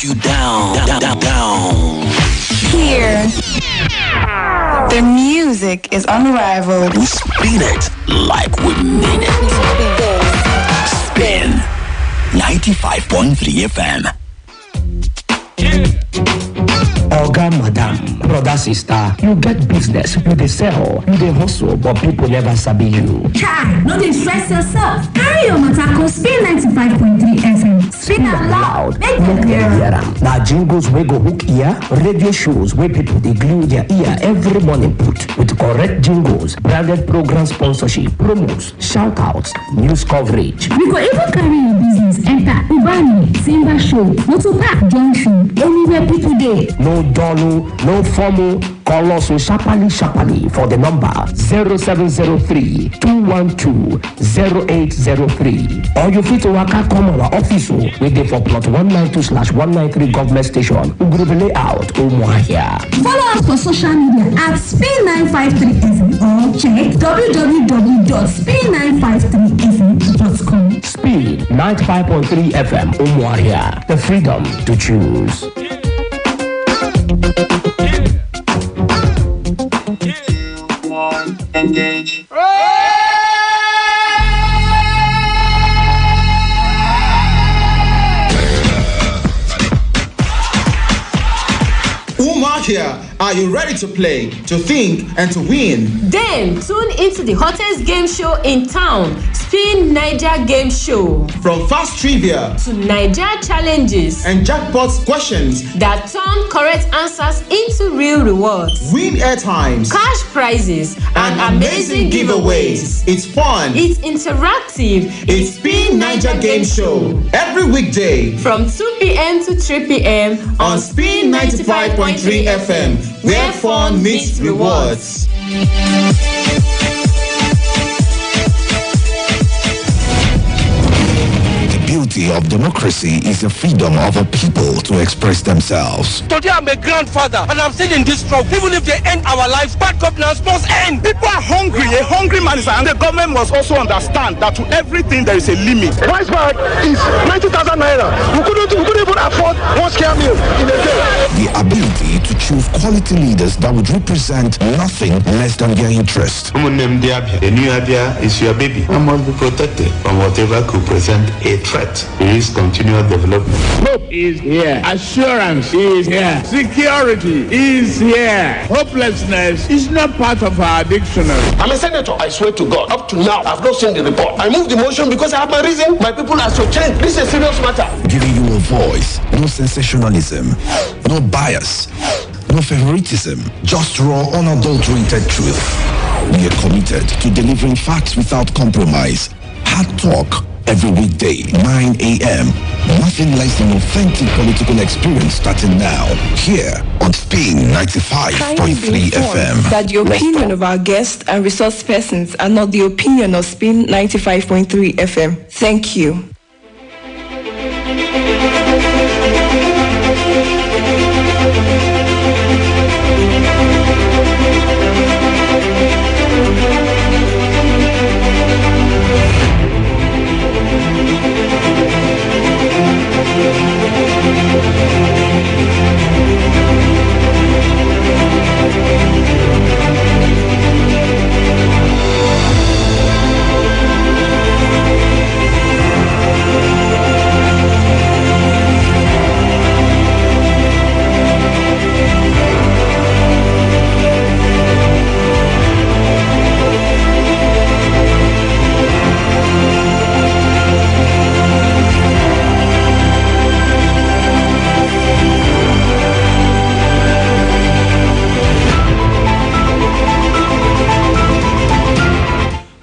you down. Here, the music is unrivaled. We spin it like we mean it. Spin 95.3 FM. Oga, madam, brother, sister, you get business, you dey sell, you dey hustle, but people never sabi you. Chai, no dey stress yourself. Carry your matter go Spin 95.3 FM. Spin am loud, make them hear am. Now jingles wey go hook ear, radio shows where people dey glue their ear every morning put with correct jingles, branded program sponsorship, promos, shout-outs, news coverage. We go even carry your business enter Ubani, Simba Show, Motor Park Junction, anywhere people dey. No dollar, no formal, call us sharply for the number 0703-212-0803. Or you fit to waka come our office we dey for plot 192/193 Government Station, Ugrubi Layout, Umuahia. Follow us for social media at Spin 953 FM or check www.spin953fm.com. Spin 95.3 FM, Umuahia. The freedom to choose. Engage. Here, are you ready to play, to think, and to win? Then tune into the hottest game show in town, Spin Niger Game Show. From fast trivia to Niger challenges and jackpot questions that turn correct answers into real rewards. Win airtimes, cash prizes, and amazing giveaways. It's fun. It's interactive. It's Spin Niger Game Show. Every weekday from 2 p.m. to 3 p.m. on Spin 95.3 FM, where fun meets rewards. The beauty of democracy is the freedom of a people to express themselves. Today I'm a grandfather and I'm still in this struggle. Even if they end our lives, bad governance must end. People are hungry. A hungry man is, and the government must also understand that to everything there is a limit. Rice bag is 90,000 naira. We couldn't even afford one square meal in a day. The ability to choose quality leaders that would represent nothing less than their interest. The new Abia is your baby and must be protected from whatever could present a threat to its continual development. Hope is here. Assurance is here. Security is here. Hopelessness is not part of our dictionary. I'm a senator, I swear to God. Up to now, I've not seen the report. I moved the motion because I have my reason. My people are so changed. This is a serious matter. Giving you a voice, no sensationalism, no bias, no favoritism, just raw, unadulterated truth. We are committed to delivering facts without compromise. Hard talk every weekday, 9 a.m. Nothing less than authentic political experience starting now. Here on Spin 95.3 FM. That the opinion of our guests and resource persons are not the opinion of Spin 95.3 FM. Thank you.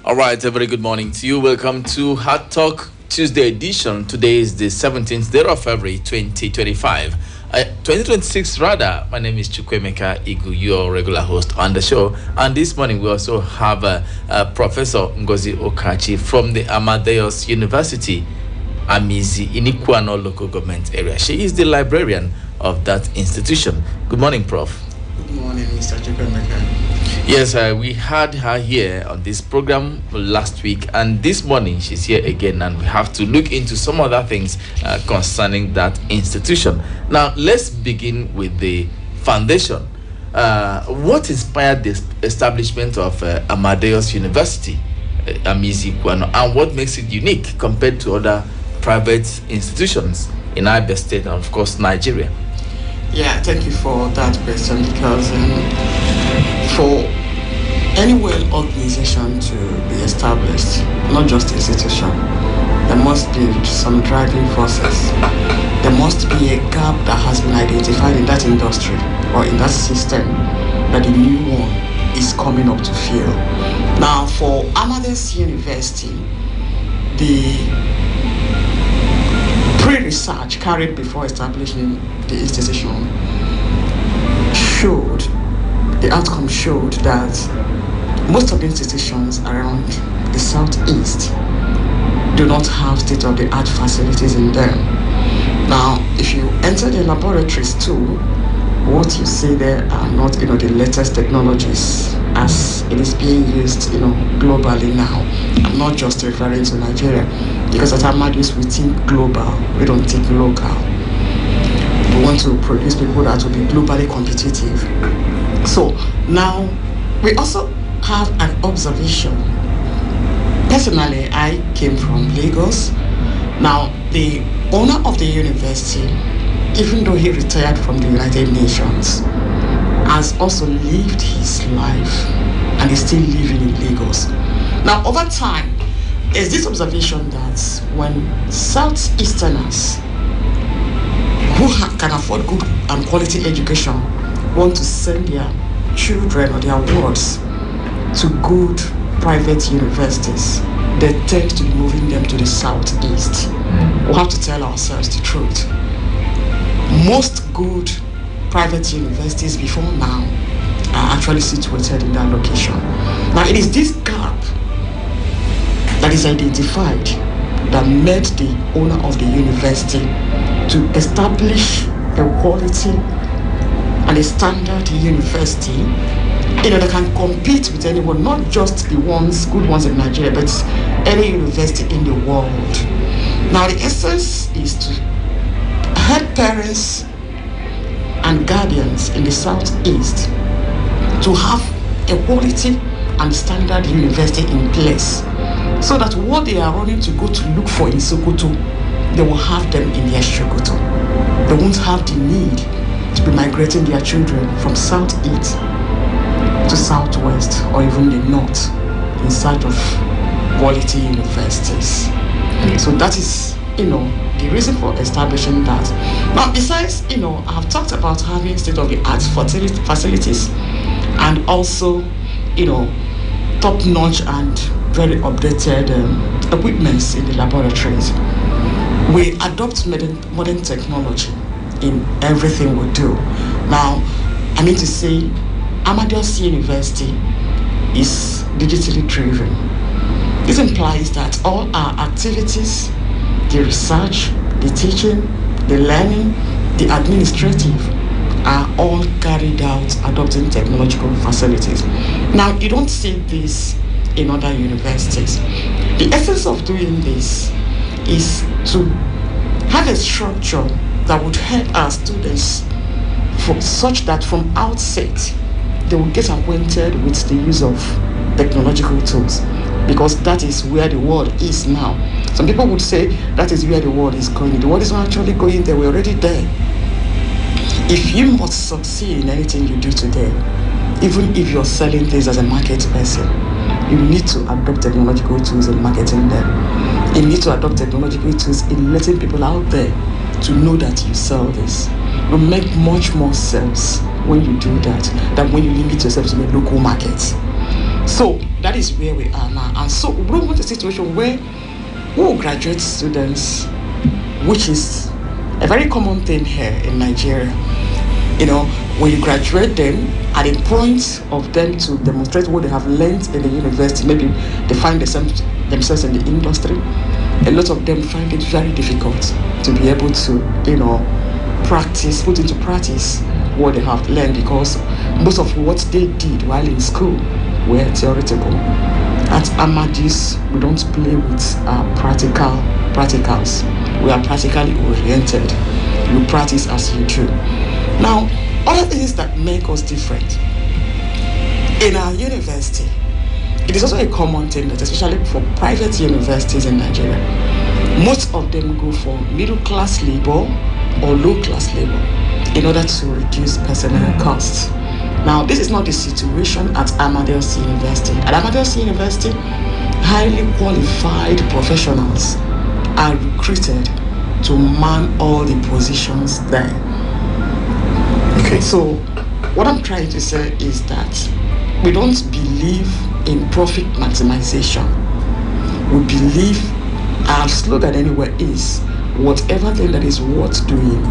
Alright, a very good morning to you. Welcome to Hard Talk Tuesday edition. Today is the 17th day of February 2025. 2026 rather. My name is Chukwuemeka Igu, your regular host on the show. And this morning we also have Professor Ngozi Ukachi from the Amadeus University, Amizi, in Ikuano local government area. She is the librarian of that institution. Good morning, Prof. Good morning, Mr. Chukwuemeka. Yes, we had her here on this program last week, and this morning she's here again, and we have to look into some other things concerning that institution. Now, let's begin with the foundation. What inspired the establishment of Amadeus University, Amizikwano, and what makes it unique compared to other private institutions in Abia State and, of course, Nigeria? Yeah, thank you for that question, because for any well-organization to be established, not just institution, there must be some driving forces. There must be a gap that has been identified in that industry or in that system that the new one is coming up to fill. Now, for Amadeus University, the pre-research carried before establishing the institution showed, the outcome showed that most of the institutions around the southeast do not have state-of-the-art facilities in them. Now, if you enter the laboratories too, what you see there are not, the latest technologies as it is being used, globally now. I'm not just referring to Nigeria, because at Amadeus we think global, we don't think local. We want to produce people that will be globally competitive. So now we also have an observation. Personally, I came from Lagos. Now, the owner of the university, even though he retired from the United Nations, has also lived his life and is still living in Lagos. Now, over time, there's this observation that when Southeasterners who can afford good and quality education want to send their children or their wards to good private universities, they tend to be moving them to the southeast. We have to tell ourselves the truth. Most good private universities before now are actually situated in that location. Now, it is this gap that is identified that made the owner of the university to establish a quality and a standard university that can compete with anyone, not just the good ones in Nigeria, but any university in the world. Now, the essence is to help parents and guardians in the southeast to have a quality and standard university in place, so that what they are running to go to look for in Sokoto, they will have them in their Sokoto. They won't have the need to be migrating their children from southeast to southwest or even the north in search of quality universities. So that is, the reason for establishing that. Now, besides, I've talked about having state-of-the-art facilities and also, top-notch and very updated equipments in the laboratories. We adopt modern technology in everything we do. Now, I mean to say, Amadeus University is digitally driven. This implies that all our activities, the research, the teaching, the learning, the administrative, are all carried out adopting technological facilities. Now, you don't see this in other universities. The essence of doing this is to have a structure that would help our students such that from outset they will get acquainted with the use of technological tools, because that is where the world is now. Some people would say that is where the world is going. The world is not actually going there, we're already there. If you must succeed in anything you do today, even if you're selling things as a market person, you need to adopt technological tools in marketing them. You need to adopt technological tools in letting people out there to know that you sell this. You make much more sense when you do that than when you limit yourself to the local market. So that is where we are now. And so we don't want a situation where we will graduate students, which is a very common thing here in Nigeria. When you graduate them, at the point of them to demonstrate what they have learned in the university, maybe they find themselves in the industry, a lot of them find it very difficult to be able to, put into practice what they have learned, because most of what they did while in school were theoretical. At Amadeus, we don't play with practicals. We are practically oriented. You practice as you do. Now, other things that make us different. In our university, it is also a common thing that, especially for private universities in Nigeria, most of them go for middle-class labor or low-class labor in order to reduce personnel costs. Now, this is not the situation at Amadeus University. At Amadeus University, highly qualified professionals are recruited to man all the positions there. Okay. So, what I'm trying to say is that we don't believe in profit maximization. We believe, our slogan anywhere is, whatever thing that is worth doing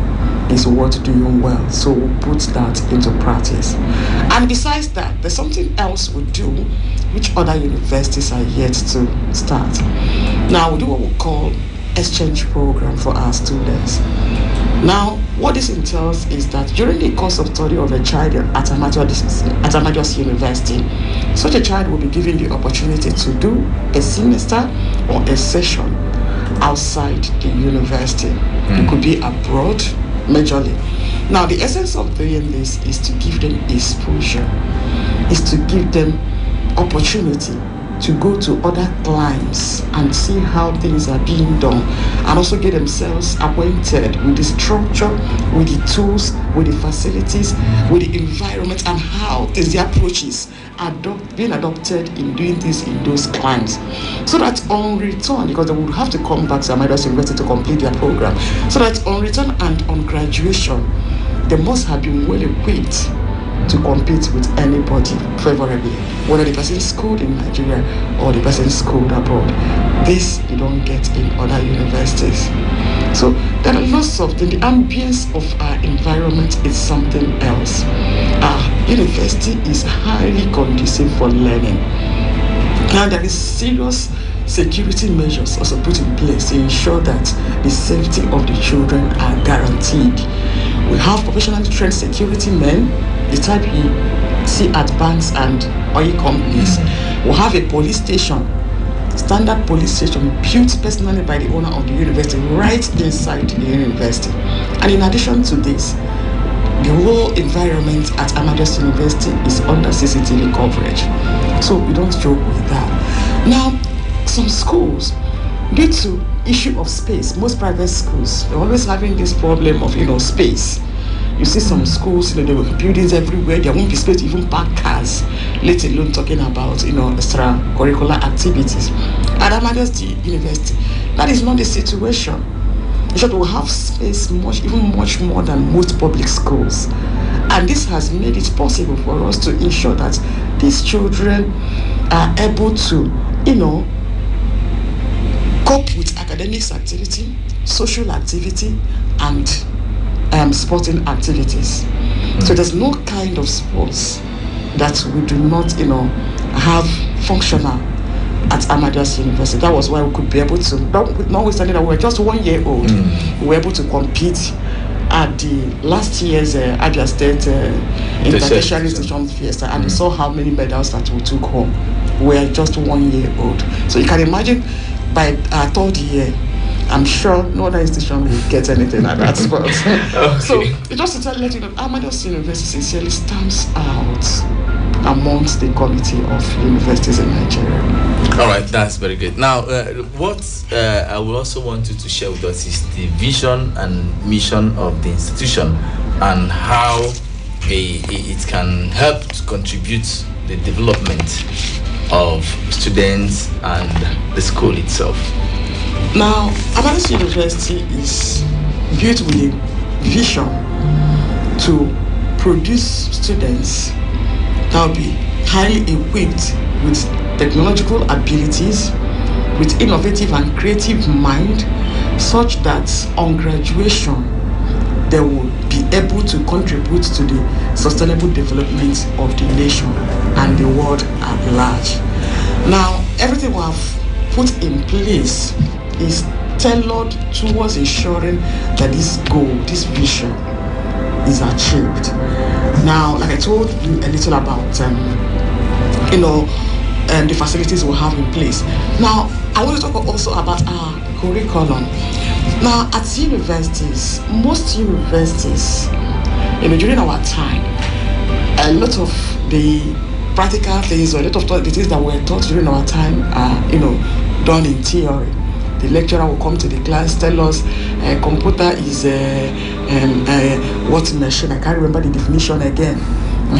is worth doing well. So we'll put that into practice. And besides that, there's something else we do which other universities are yet to start. Now, we do what we call exchange program for our students. Now, what this entails is that during the course of study of a child at Amadeus University, such a child will be given the opportunity to do a semester or a session outside the university. It could be abroad, majorly. Now, the essence of doing this is to give them exposure, is to give them opportunity to go to other climes and see how things are being done, and also get themselves acquainted with the structure, with the tools, with the facilities, with the environment, and how the approaches are being adopted in doing this in those climes. So that on return, because they would have to come back to Amadeus University to complete their program, so that on return and on graduation, they must have been well equipped to compete with anybody favorably, whether the person is schooled in Nigeria or the person is schooled abroad. This you don't get in other universities. So there are lots of things. The ambience of our environment is something else. Our university is highly conducive for learning. Now, there is serious security measures also put in place to ensure that the safety of the children are guaranteed. We have professionally trained security men, the type you see at banks and oil companies. We have a police station, standard police station, built personally by the owner of the university right inside the university. And in addition to this, the whole environment at Amadeus University is under CCTV coverage. So we don't joke with that. Now, some schools, due to issue of space, most private schools, they're always having this problem of, space. You see some schools, there will be buildings everywhere, there won't be space to even park cars, let alone talking about, extracurricular activities. At Amadeus University, that is not the situation. In short, we have space much more than most public schools. And this has made it possible for us to ensure that these children are able to, cope with academics activity, social activity, and sporting activities. So there's no kind of sports that we do not, have functional at Amadeus University. That was why we could be able to, notwithstanding that we were just 1 year old, we were able to compete at the last year's Abia State International Station Fiesta, and we saw how many medals that we took home. We were just 1 year old. So you can imagine, by our third year, I'm sure no other institution will get anything like that spot. Okay. So just to let you know, Amadeus University sincerely stands out amongst the committee of universities in Nigeria. All right, that's very good. Now, what I would also want you to share with us is the vision and mission of the institution and how it can help to contribute the development of students and the school itself. Now, Amadeus University is built with a vision to produce students that will be highly equipped with technological abilities, with innovative and creative mind, such that on graduation they will be able to contribute to the sustainable development of the nation and the world at large. Now, everything we have put in place is tailored towards ensuring that this goal, this vision, is achieved. Now, like I told you a little about, the facilities we have in place. Now, I want to talk also about our curriculum. Now, at universities, most universities, during our time, a lot of the practical things or a lot of the things that were taught during our time are, done in theory. The lecturer will come to the class, tell us computer is what machine, I can't remember the definition again,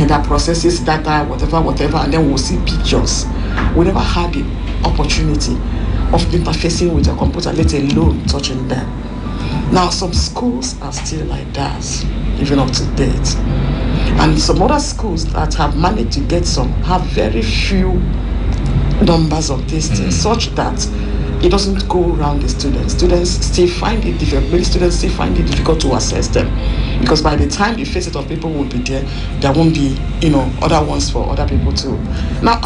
that processes data, whatever, and then we'll see pictures. We never had the opportunity of interfacing with a computer, let alone touching them. Now, some schools are still like that, even up to date. And some other schools that have managed to get some have very few numbers of these things, such that it doesn't go around the students. Students still find it difficult. Many students still find it difficult to assess them, because by the time the faces of people will be there won't be, other ones for other people too. Now,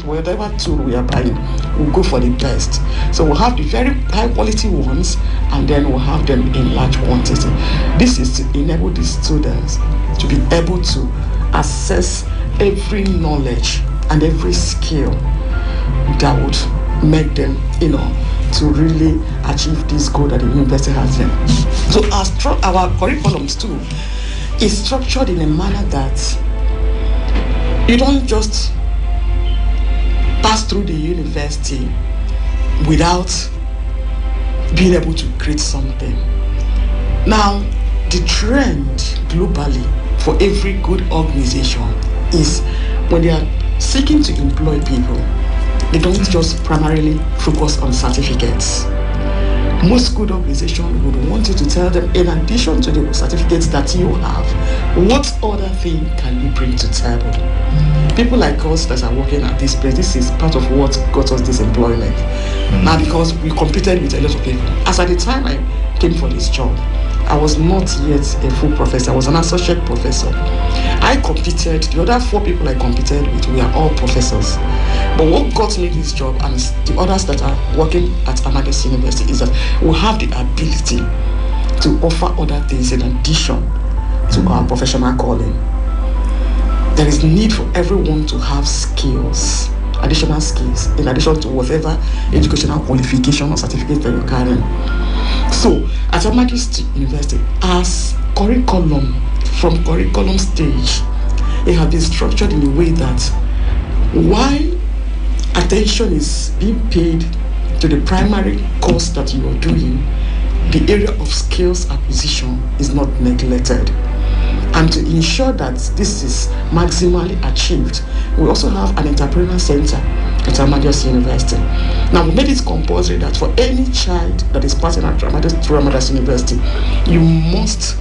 whatever tool we are buying, we'll go for the best. So we'll have the very high quality ones, and then we'll have them in large quantity. This is to enable the students to be able to assess every knowledge and every skill that would make them, to really achieve this goal that the university has them. So our curriculums too is structured in a manner that you don't just pass through the university without being able to create something. Now, the trend globally for every good organization is when they are seeking to employ people, they don't just primarily focus on certificates. Most good organizations would want you to tell them, in addition to the certificates that you have, what other thing can you bring to the table? People like us that are working at this place, this is part of what got us this employment. Now, because we competed with a lot of people. As at the time I came for this job, I was not yet a full professor. I was an associate professor. I competed, the other 4 people I competed with, we are all professors. But what got me this job, and the others that are working at Amadeus University, is that we have the ability to offer other things in addition to our professional calling. There is need for everyone to have skills, additional skills, in addition to whatever educational qualification or certificate that you're carrying. So, at Amadeus University, as curriculum, from curriculum stage, it has been structured in a way that while attention is being paid to the primary course that you are doing, the area of skills acquisition is not neglected. And to ensure that this is maximally achieved, we also have an entrepreneurial center at Amadeus University. Now, we made it compulsory that for any child that is passing out through Amadeus University, you must,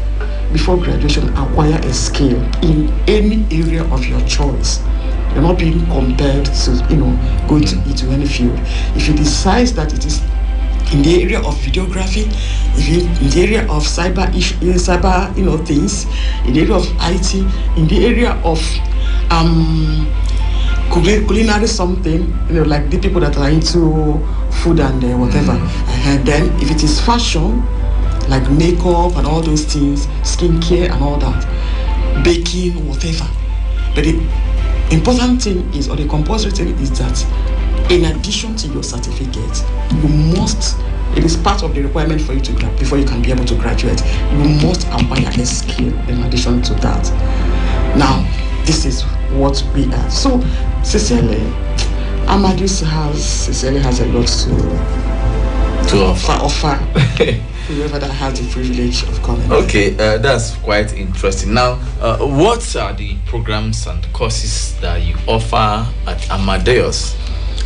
before graduation, acquire a skill in any area of your choice. You're not being compelled to, go into any field. If you decide that it is in the area of videography, in the area of cyber things, in the area of IT, in the area of culinary something, like the people that are into food and whatever. And then if it is fashion, like makeup and all those things, skincare and all that, baking, whatever. But the important thing is, or the compulsory thing is that in addition to your certificate, you must, it is part of the requirement for you to grad before you can be able to graduate, you must acquire a skill in addition to that. Now, this is what we are. So, sincerely, Amadeus has a lot to offer whoever that has the privilege of coming. Okay, that's quite interesting. Now, what are the programs and courses that you offer at Amadeus?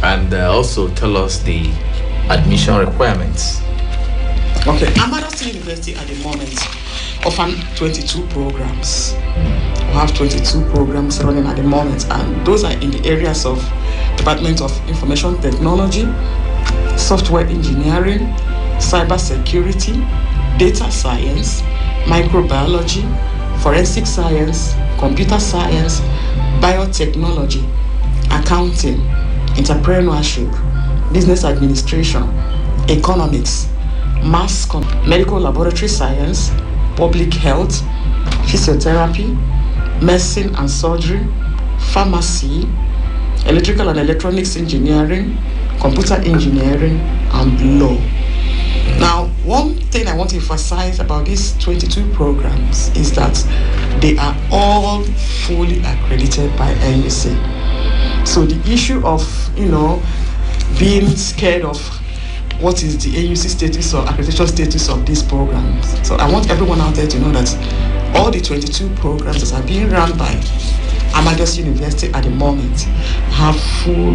And also tell us the admission requirements. Okay, Amadeus University at the moment offers 22 programs. We have 22 programs running at the moment, and those are in the areas of Department of Information Technology, Software Engineering, Cyber Security, data science, microbiology, forensic science, computer science, biotechnology, accounting, entrepreneurship, business administration, economics, medical laboratory science, public health, physiotherapy, medicine and surgery, pharmacy, electrical and electronics engineering, computer engineering, and law. Now, one thing I want to emphasize about these 22 programs is that they are all fully accredited by NUC. So the issue of, being scared of what is the NUC status or accreditation status of these programs. So I want everyone out there to know that all the 22 programs that are being run by Amadeus University at the moment have full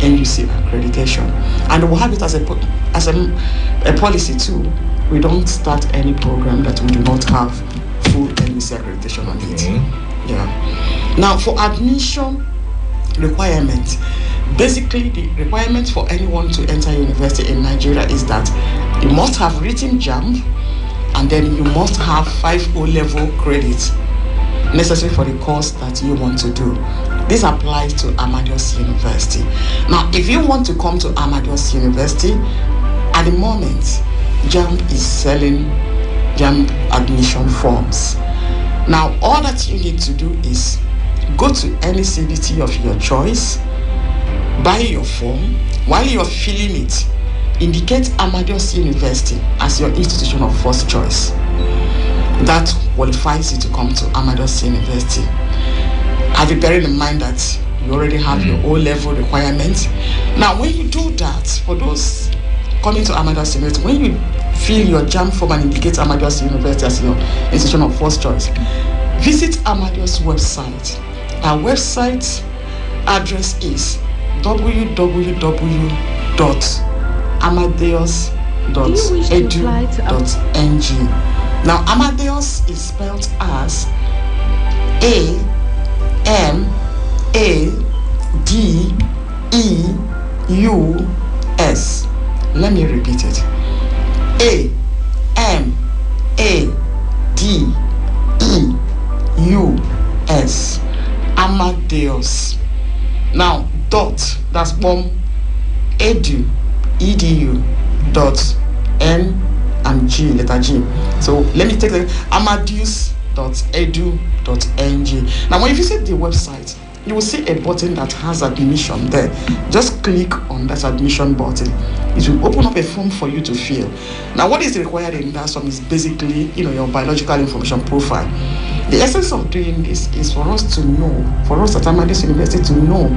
NUC accreditation, and we'll have it as a policy too. We don't start any program that we do not have full NUC accreditation on it. Yeah. Now, for admission requirements, basically the requirement for anyone to enter university in Nigeria is that you must have written JAMB, and then you must have 5 O-level credits necessary for the course that you want to do. This applies to Amadeus University. Now, if you want to come to Amadeus University, at the moment, JAMB is selling JAMB admission forms. Now, all that you need to do is go to any CBT of your choice, buy your form. While you're filling it, indicate Amadeus University as your institution of first choice. That qualifies you to come to Amadeus University. Have you bearing in mind that you already have your O-level requirements? Now, when you do that, for those coming to Amadeus University, when you fill your JAMB form and indicate Amadeus University as your institution of first choice, visit Amadeus website. Our website address is www.amadeus.edu.ng. Now, Amadeus is spelled as A-M-A-D-E-U-S. Let me repeat it. A-M-A-D-E-U-S. Amadeus. Now, that's edu dot N and G, letter G. So let me take the amadeus.edu.ng. Now, when you visit the website, you will see a button that has admission there. Just click on that admission button. It will open up a form for you to fill. Now, what is required in that form is basically, your biological information profile. The essence of doing this is for us to know, for us at Amadeus University to know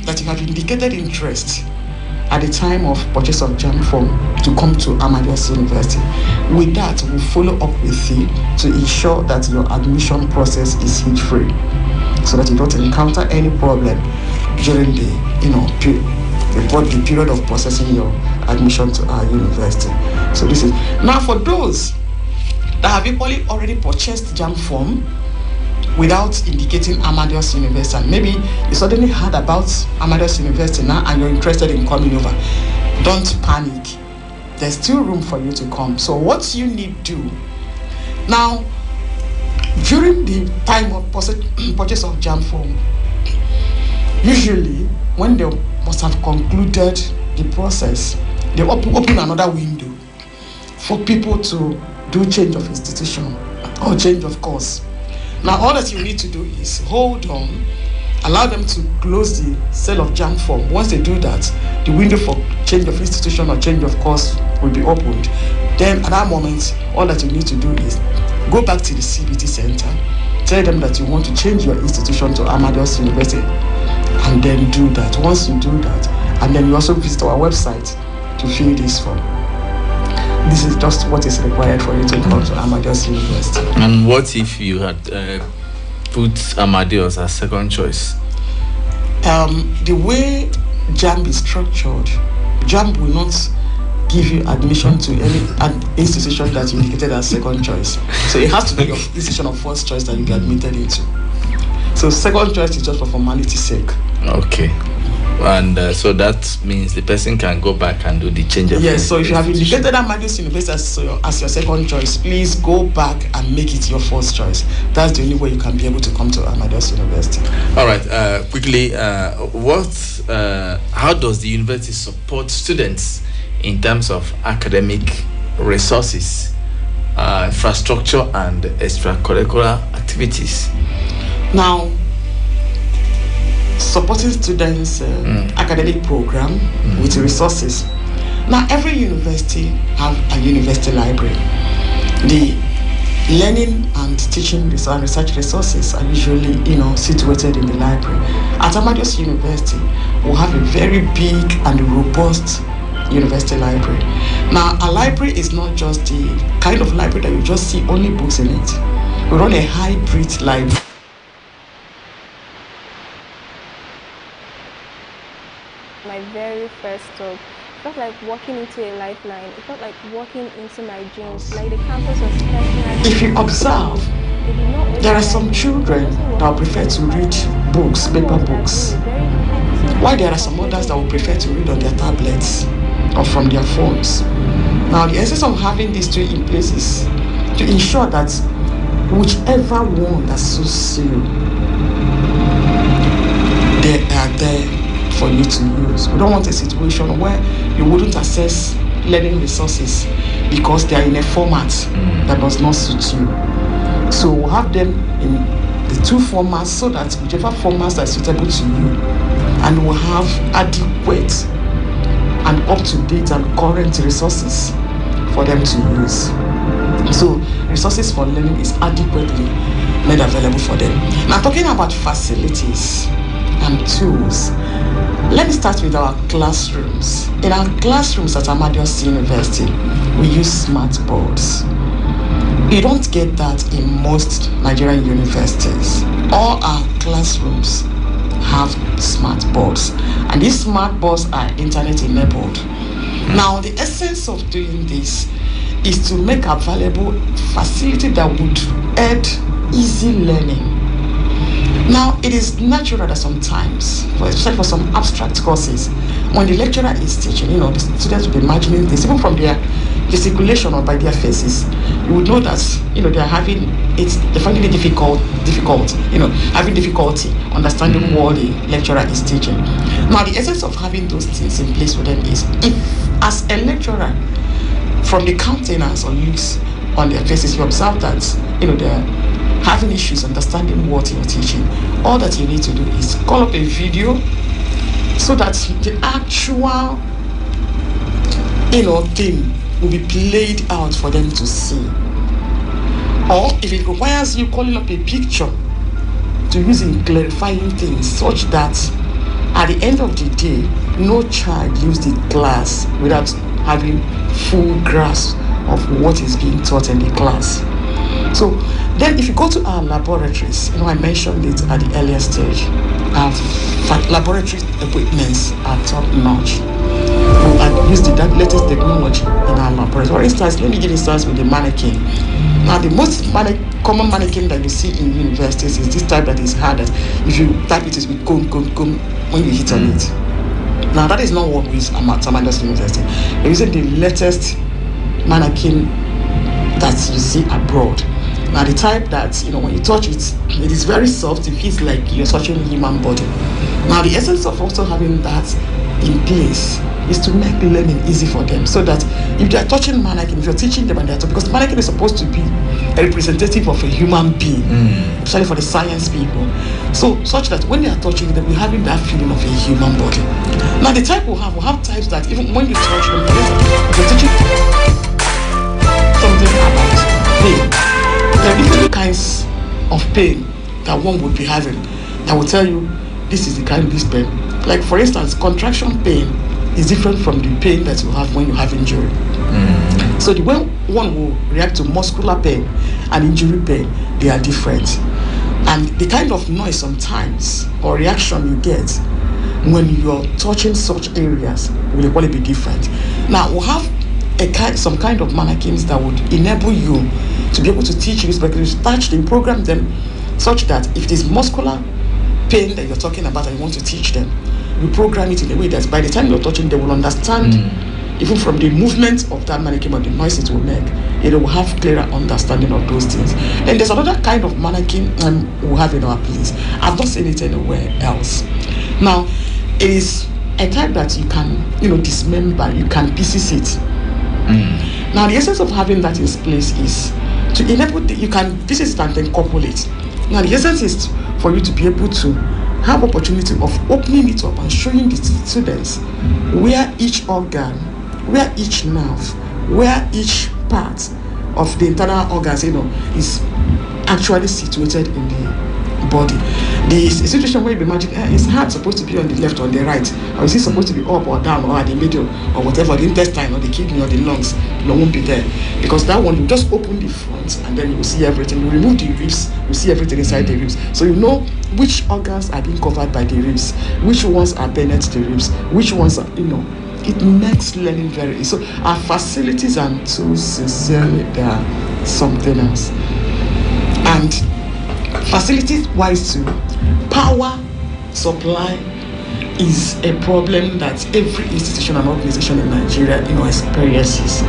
that you have indicated interest at the time of purchase of JAMB form to come to Amadeus University. With that, we'll follow up with you to ensure that your admission process is hitch-free, so that you don't encounter any problem during the period of processing your admission to our university. So this is now for those that have equally already purchased JAMB form without indicating Amadeus University, and maybe you suddenly heard about Amadeus University now and you're interested in coming over. Don't panic. There's still room for you to come. So what you need to do now, during the time of purchase of JAMB form, usually when they must have concluded the process, they open another window for people to do change of institution or change of course. Now, all that you need to do is hold on, allow them to close the sale of JAMB form. Once they do that, the window for change of institution or change of course will be opened. Then at that moment, all that you need to do is go back to the CBT center, tell them that you want to change your institution to Amadeus University, and then do that. Once you do that, and then you also visit our website to fill this form. This is just what is required for you to come to Amadeus University. And what if you had put Amadeus as second choice? The way JAMB is structured, JAMB will not give you admission to any institution that you indicated as second choice. So it has to be your institution of first choice that you get admitted into. So second choice is just for formality's sake. Okay. And so that means the person can go back and do the change of yes. So if you have indicated Amadeus University as your second choice, please go back and make it your first choice. That's the only way you can be able to come to Amadeus University. All right. Quickly, how does the university support students in terms of academic resources, infrastructure, and extracurricular activities? Now, supporting students' academic program with resources. Now, every university have a university library. The learning and teaching and research resources are usually, situated in the library. At Amadeus University, we have a very big and robust university library. Now, a library is not just the kind of library that you just see only books in it. We run a hybrid library. My very first talk, it felt like walking into a lifeline. It felt like walking into my dreams. Like the campus was personal. If you observe, there are some children that prefer to read books, paper books, while there are some others that would prefer to read on their tablets or from their phones. Now, the essence of having these two in place is to ensure that whichever one that suits you, they are there for you to use. We don't want a situation where you wouldn't access learning resources because they are in a format that does not suit you. So we'll have them in the two formats so that whichever formats are suitable to you, and we'll have adequate and up-to-date and current resources for them to use. So resources for learning is adequately made available for them. Now, talking about facilities and tools, let me start with our classrooms. In our classrooms at Amadeus University, we use smart boards. You don't get that in most Nigerian universities. All our classrooms have smart boards, and these smart boards are internet enabled. Now, the essence of doing this is to make available facility that would aid easy learning. Now, it is natural that sometimes, especially for some abstract courses, when the lecturer is teaching, the students will be imagining this, even from their gesticulation or by their faces, you would know that, they are they're finding it difficult, having difficulty understanding what the lecturer is teaching. Now, the essence of having those things in place for them is, if as a lecturer, from the countenance or looks on their faces, you observe that, they're having issues understanding what you're teaching, all that you need to do is call up a video so that the actual thing will be played out for them to see. Or if it requires you calling up a picture to use in clarifying things, such that at the end of the day, no child leaves the class without having full grasp of what is being taught in the class. So then if you go to our laboratories, I mentioned it at the earlier stage, our laboratory equipments are top notch. We use the latest technology in our laboratories. For instance, let me give instance with the mannequin. Now, the most common mannequin that you see in universities is this type that is hard, that if you type it with comb when you hit on it. Now, that is not what we use at Amadeus University. We're using the latest mannequin that you see abroad. Now, the type that, when you touch it, it is very soft. It feels like you're touching a human body. Now, the essence of also having that in place is to make learning easy for them, so that if they are touching mannequin, if you're teaching them, because mannequin is supposed to be a representative of a human being, especially for the science people, so such that when they are touching them, you're having that feeling of a human body. Now, the type we'll have types that even when you touch them, you're teaching something about pain. There are different kinds of pain that one would be having that will tell you this is the kind of this pain. Like, for instance, contraction pain is different from the pain that you have when you have injury. So the way one will react to muscular pain and injury pain, they are different. And the kind of noise sometimes or reaction you get when you're touching such areas will equally be different. Now, we'll have some kind of mannequins that would enable you to be able to teach you, but you touch them, program them such that if it is muscular pain that you're talking about and you want to teach them, program it in a way that by the time you're touching, they will understand, even from the movement of that mannequin or the noise it will make, it will have clearer understanding of those things. And there's another kind of mannequin we have in our place. I've not seen it anywhere else. Now, it is a type that you can, dismember, you can pieces it. Now, the essence of having that in place is to enable, you can pieces it and then couple it. Now, the essence is for you to be able to have opportunity of opening it up and showing the students where each organ, where each nerve, where each part of the internal organs, is actually situated in the body. The situation where you imagine is heart supposed to be on the left or the right, or is it supposed to be up or down or at the middle or whatever, the intestine or the kidney or the lungs, won't be there, because that one you just open the front and then you will see everything. You remove the ribs, you see everything inside the ribs, so you know which organs are being covered by the ribs, which ones are beneath the ribs, which ones are, it makes learning very easy. So our facilities and tools, sincerely, they are something else. And facilities wise too, power supply is a problem that every institution and organization in Nigeria, experiences.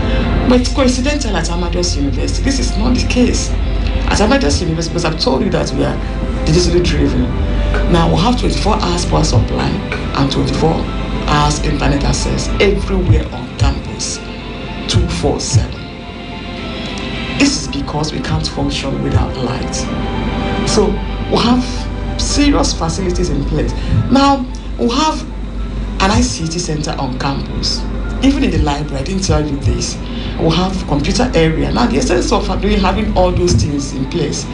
But coincidental at Amadeus University, this is not the case. At Amadeus University, because I've told you that we are digitally driven. Now we have 24 hours power supply and 24 hours internet access everywhere on campus, 247. This is because we can't function without light. So we have serious facilities in place. Now we have an ICT center on campus. Even in the library, I didn't tell you this, we have computer area. Now the essence of having all those things in place,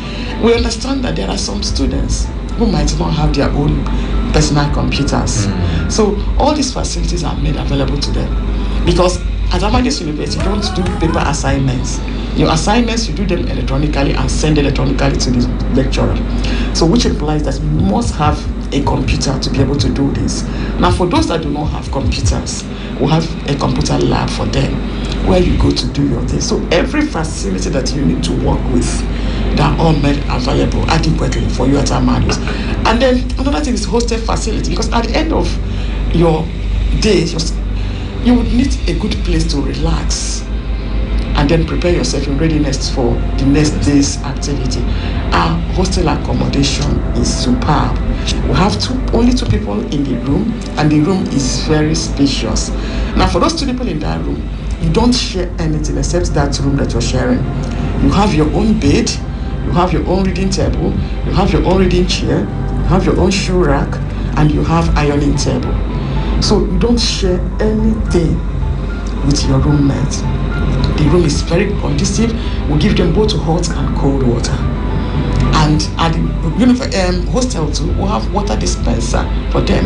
we understand that there are some students who might not have their own personal computers. So all these facilities are made available to them, because at Amadeus University, you don't do paper assignments. Your assignments, you do them electronically and send electronically to the lecturer. So which implies that you must have a computer to be able to do this. Now for those that do not have computers, we have a computer lab for them where you go to do your thing. So every facility that you need to work with, they are all made available adequately for you at Amadeus. And then another thing is hostel facility, because at the end of your day, you would need a good place to relax and then prepare yourself in readiness for the next day's activity. Our hostel accommodation is superb. We have only two people in the room, and the room is very spacious. Now for those two people in that room, you don't share anything except that room that you're sharing. You have your own bed, you have your own reading table, you have your own reading chair, you have your own shoe rack, and you have ironing table. So you don't share anything with your roommate. The room is very conducive. We give them both hot and cold water. And at the hostel too, we have water dispenser for them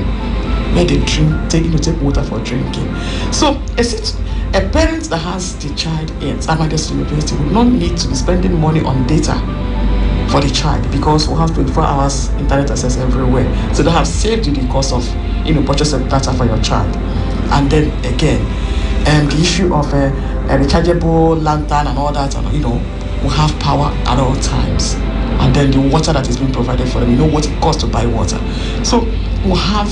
where they take water for drinking. So a parent that has the child at Amadeus University will not need to be spending money on data for the child, because we have 24 hours internet access everywhere. So they have saved you the cost of purchase of data for your child. And then again, the issue of a rechargeable lantern and all that, we have power at all times. And then the water that is being provided for them, you know what it costs to buy water. So we have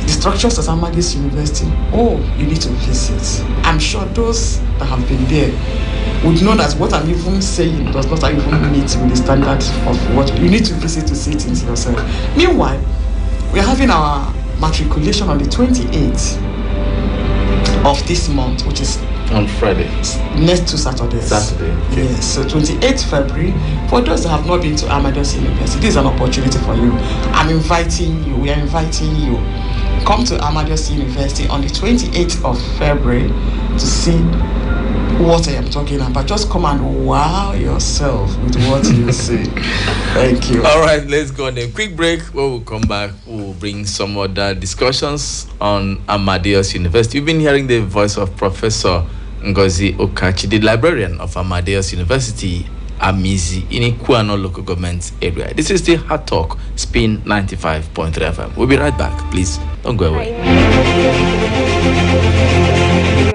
the structures at Amadeus University. Oh, you need to visit. I'm sure those that have been there would know that what I'm even saying does not even meet with the standard of what you need to visit to see things yourself. Meanwhile, we're having our matriculation on the 28th of this month, which is on Friday. Next 2 Saturdays. Okay. Yes, so 28th February. For those that have not been to Amadeus University, this is an opportunity for you. We are inviting you. Come to Amadeus University on the 28th of February to see what I am talking about. Just come and wow yourself with what you see. Thank you. All right, let's go on a quick break. When we come back, we'll bring some other discussions on Amadeus University. You've been hearing the voice of Professor Ngozi Ukachi, the librarian of Amadeus University, Amizi, in Ikuano local government area. This is the Hard Talk, Spin 95.3 FM. We'll be right back. Please don't go away.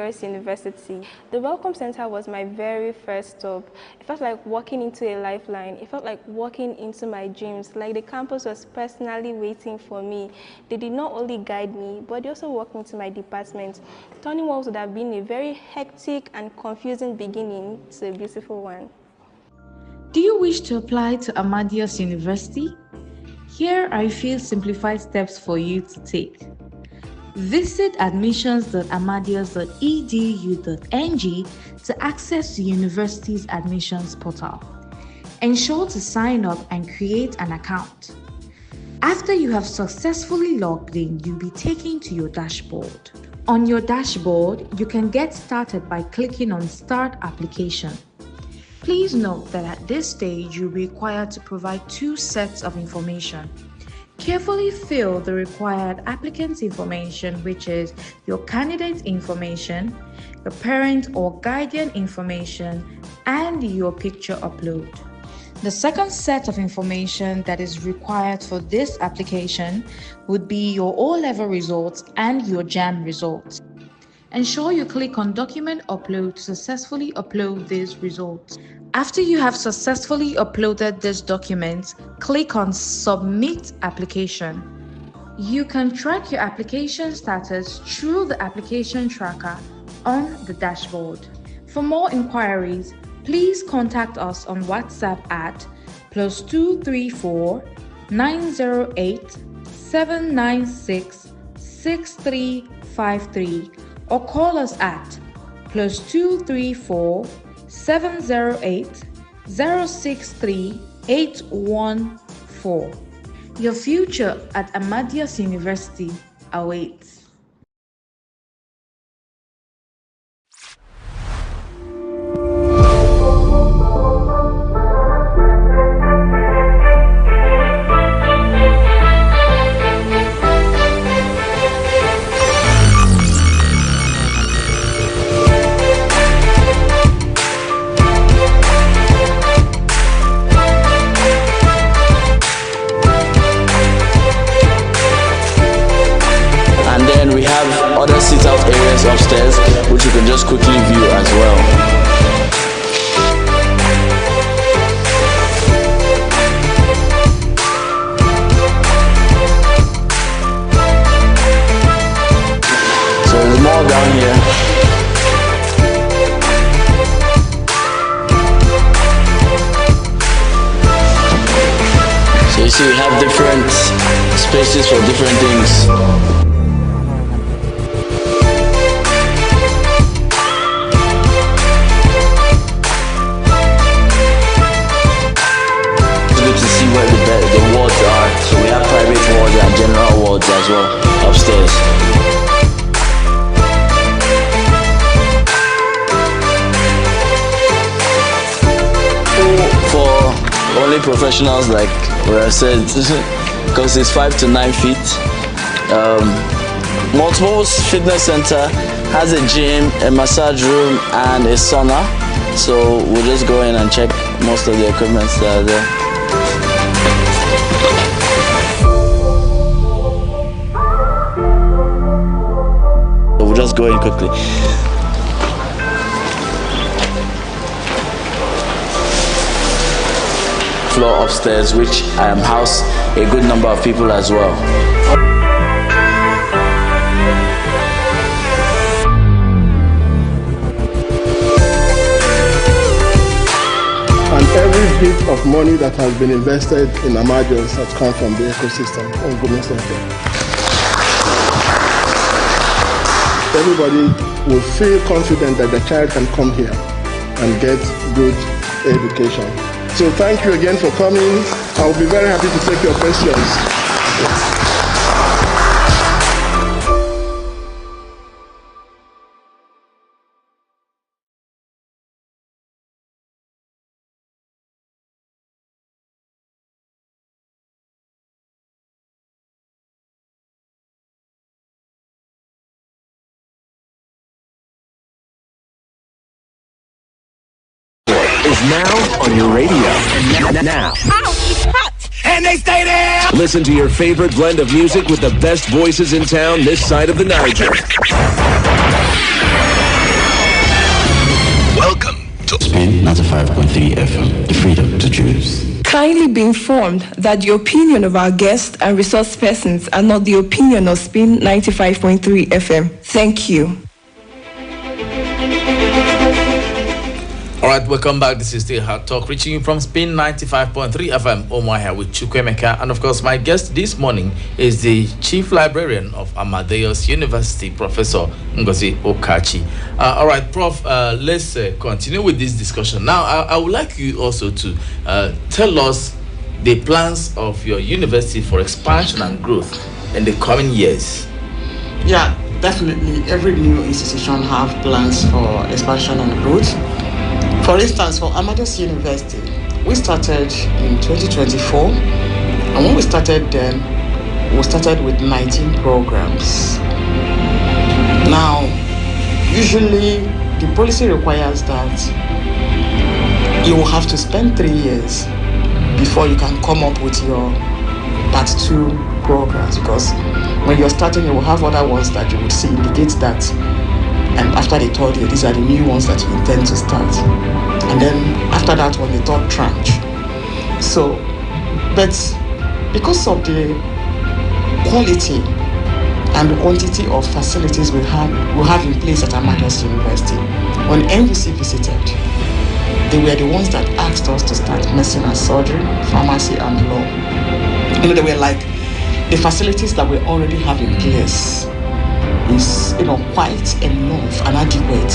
Amadeus University. The Welcome Center was my very first stop. It felt like walking into a lifeline. It felt like walking into my dreams, like the campus was personally waiting for me. They did not only guide me, but they also walked into my department, turning what would have been a very hectic and confusing beginning to a beautiful one. Do you wish to apply to Amadeus University? Here are a few simplified steps for you to take. Visit admissions.amadeus.edu.ng to access the university's admissions portal. Ensure to sign up and create an account. After you have successfully logged in, you'll be taken to your dashboard. On your dashboard, you can get started by clicking on Start Application. Please note that at this stage, you'll be required to provide 2 sets of information. Carefully fill the required applicant's information, which is your candidate information, your parent or guardian information, and your picture upload. The second set of information that is required for this application would be your O-level results and your JAMB results. Ensure you click on Document Upload to successfully upload these results. After you have successfully uploaded this document, click on Submit Application. You can track your application status through the application tracker on the dashboard. For more inquiries, please contact us on WhatsApp at +234 908 796 6353 or call us at +234 708 063 814. Your future at Amadeus University awaits. Other sit-out areas upstairs, which you can just quickly view as well. So there's more down here. So you see we have different spaces for different things. The wards are, so we have private wards and general wards as well upstairs. For only professionals, like what I said, because it's 5 to 9 feet. Multiple Fitness Center has a gym, a massage room, and a sauna. So we'll just go in and check most of the equipment that are there. We'll just go in quickly. Floor upstairs, which house a good number of people as well. And every bit of money that has been invested in Amadeus has come from the ecosystem of Government Center. Everybody will feel confident that the child can come here and get good education. So thank you again for coming. I'll be very happy to take your questions. Is now on your radio. And now. Ow, it's hot! And they stay there! Listen to your favorite blend of music with the best voices in town this side of the Niger. Spin 95.3 FM, the freedom to choose. Kindly be informed that the opinion of our guests and resource persons are not the opinion of Spin 95.3 FM. Thank you. All right, welcome back. This is still Hard Talk, reaching you from Spin 95.3 FM, Omaha, with Chukwuemeka. And of course, my guest this morning is the Chief Librarian of Amadeus University, Professor Ngozi Ukachi. All right, Prof, let's continue with this discussion. Now, I would like you also to tell us the plans of your university for expansion and growth in the coming years. Yeah, definitely. Every new institution have plans for expansion and growth. For instance, for Amadeus University, we started in 2024, and when we started then, we started with 19 programs. Now, usually the policy requires that you will have to spend 3 years before you can come up with your Part 2 programs, because when you're starting, you will have other ones that you would see indicate that. And after the third year, these are the new ones that you intend to start. And then after that one, the third tranche. So, but because of the quality and the quantity of facilities we have in place at Amadeus University, when NUC visited, they were the ones that asked us to start medicine and surgery, pharmacy and law. You know, they were like, the facilities that we already have in place is, quite enough and adequate,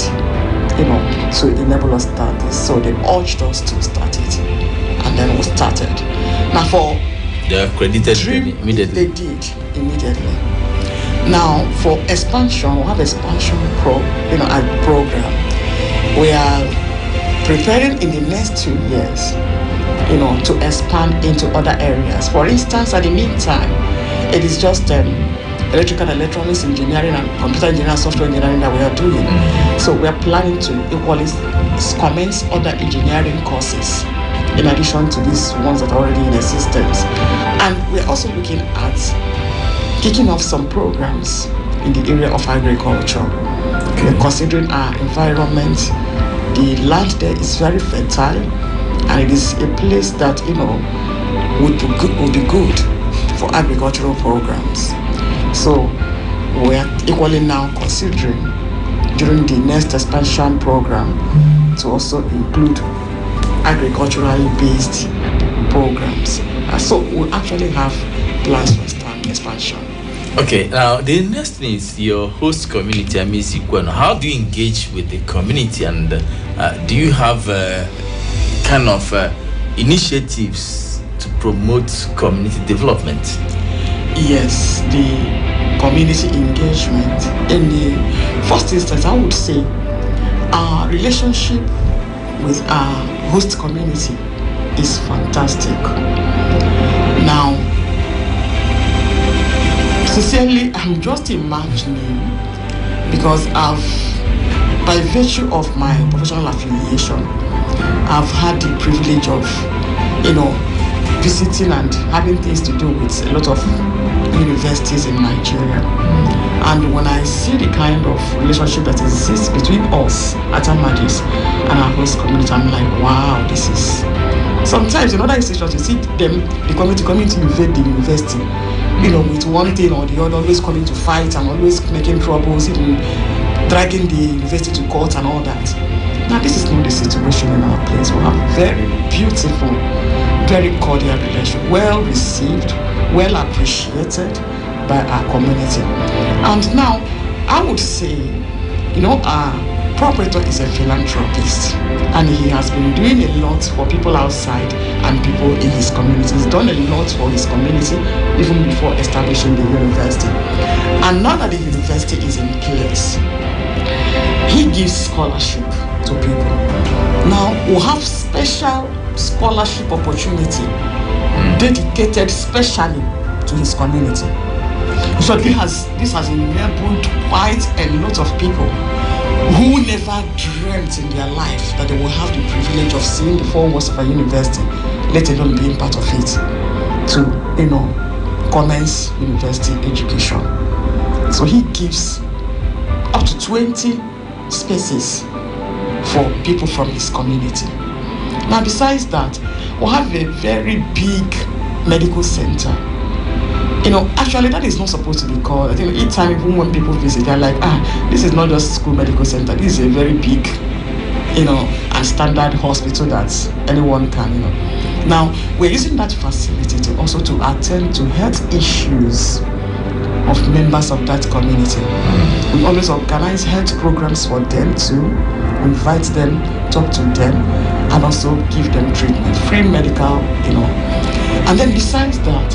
to enable us to start this. So they urged us to start it, and then we started. Now for they accredited immediately. They did immediately. Now for expansion, we have expansion program. We are preparing in the next 2 years, to expand into other areas. For instance, at the meantime, it is just electrical and electronics engineering and computer engineering and software engineering that we are doing. So we are planning to equally commence other engineering courses in addition to these ones that are already in existence. And we're also looking at kicking off some programs in the area of agriculture. We're considering our environment. The land there is very fertile, and it is a place that would be good for agricultural programs. So we are equally now considering during the next expansion program to also include agriculturally based programs. So we actually have plans for expansion. Okay, now the next thing is your host community, Amizi. How do you engage with the community, and do you have kind of initiatives to promote community development? Yes, the community engagement. In the first instance, I would say our relationship with our host community is fantastic. Now, sincerely, I'm just imagining, because by virtue of my professional affiliation, I've had the privilege of, visiting and having things to do with a lot of universities in Nigeria. And when I see the kind of relationship that exists between us at Amadeus and our host community, I'm like, wow, this is... Sometimes in other institutions, you see them, the community coming to invade the university, with one thing or the other, always coming to fight and always making troubles, even dragging the university to court and all that. Now, this is not the situation in our place. We have very beautiful, very cordial relation, well received, well appreciated by our community. And now, I would say, our proprietor is a philanthropist, and he has been doing a lot for people outside and people in his community. He's done a lot for his community even before establishing the university. And now that the university is in place, he gives scholarship to people. Now we have special scholarship opportunity dedicated specially to his community. So this has enabled quite a lot of people who never dreamt in their life that they will have the privilege of seeing the four walls of a university, let alone being part of it, to commence university education. So he gives up to 20 spaces for people from his community. Now, besides that, we have a very big medical center. Actually, that is not supposed to be called. I think each time, even when people visit, they're like, this is not just school medical center. This is a very big, and standard hospital that anyone can, Now, we're using that facility to also to attend to health issues of members of that community. We always organize health programs for them too, invite them, talk to them, and also give them treatment, free medical, And then besides that,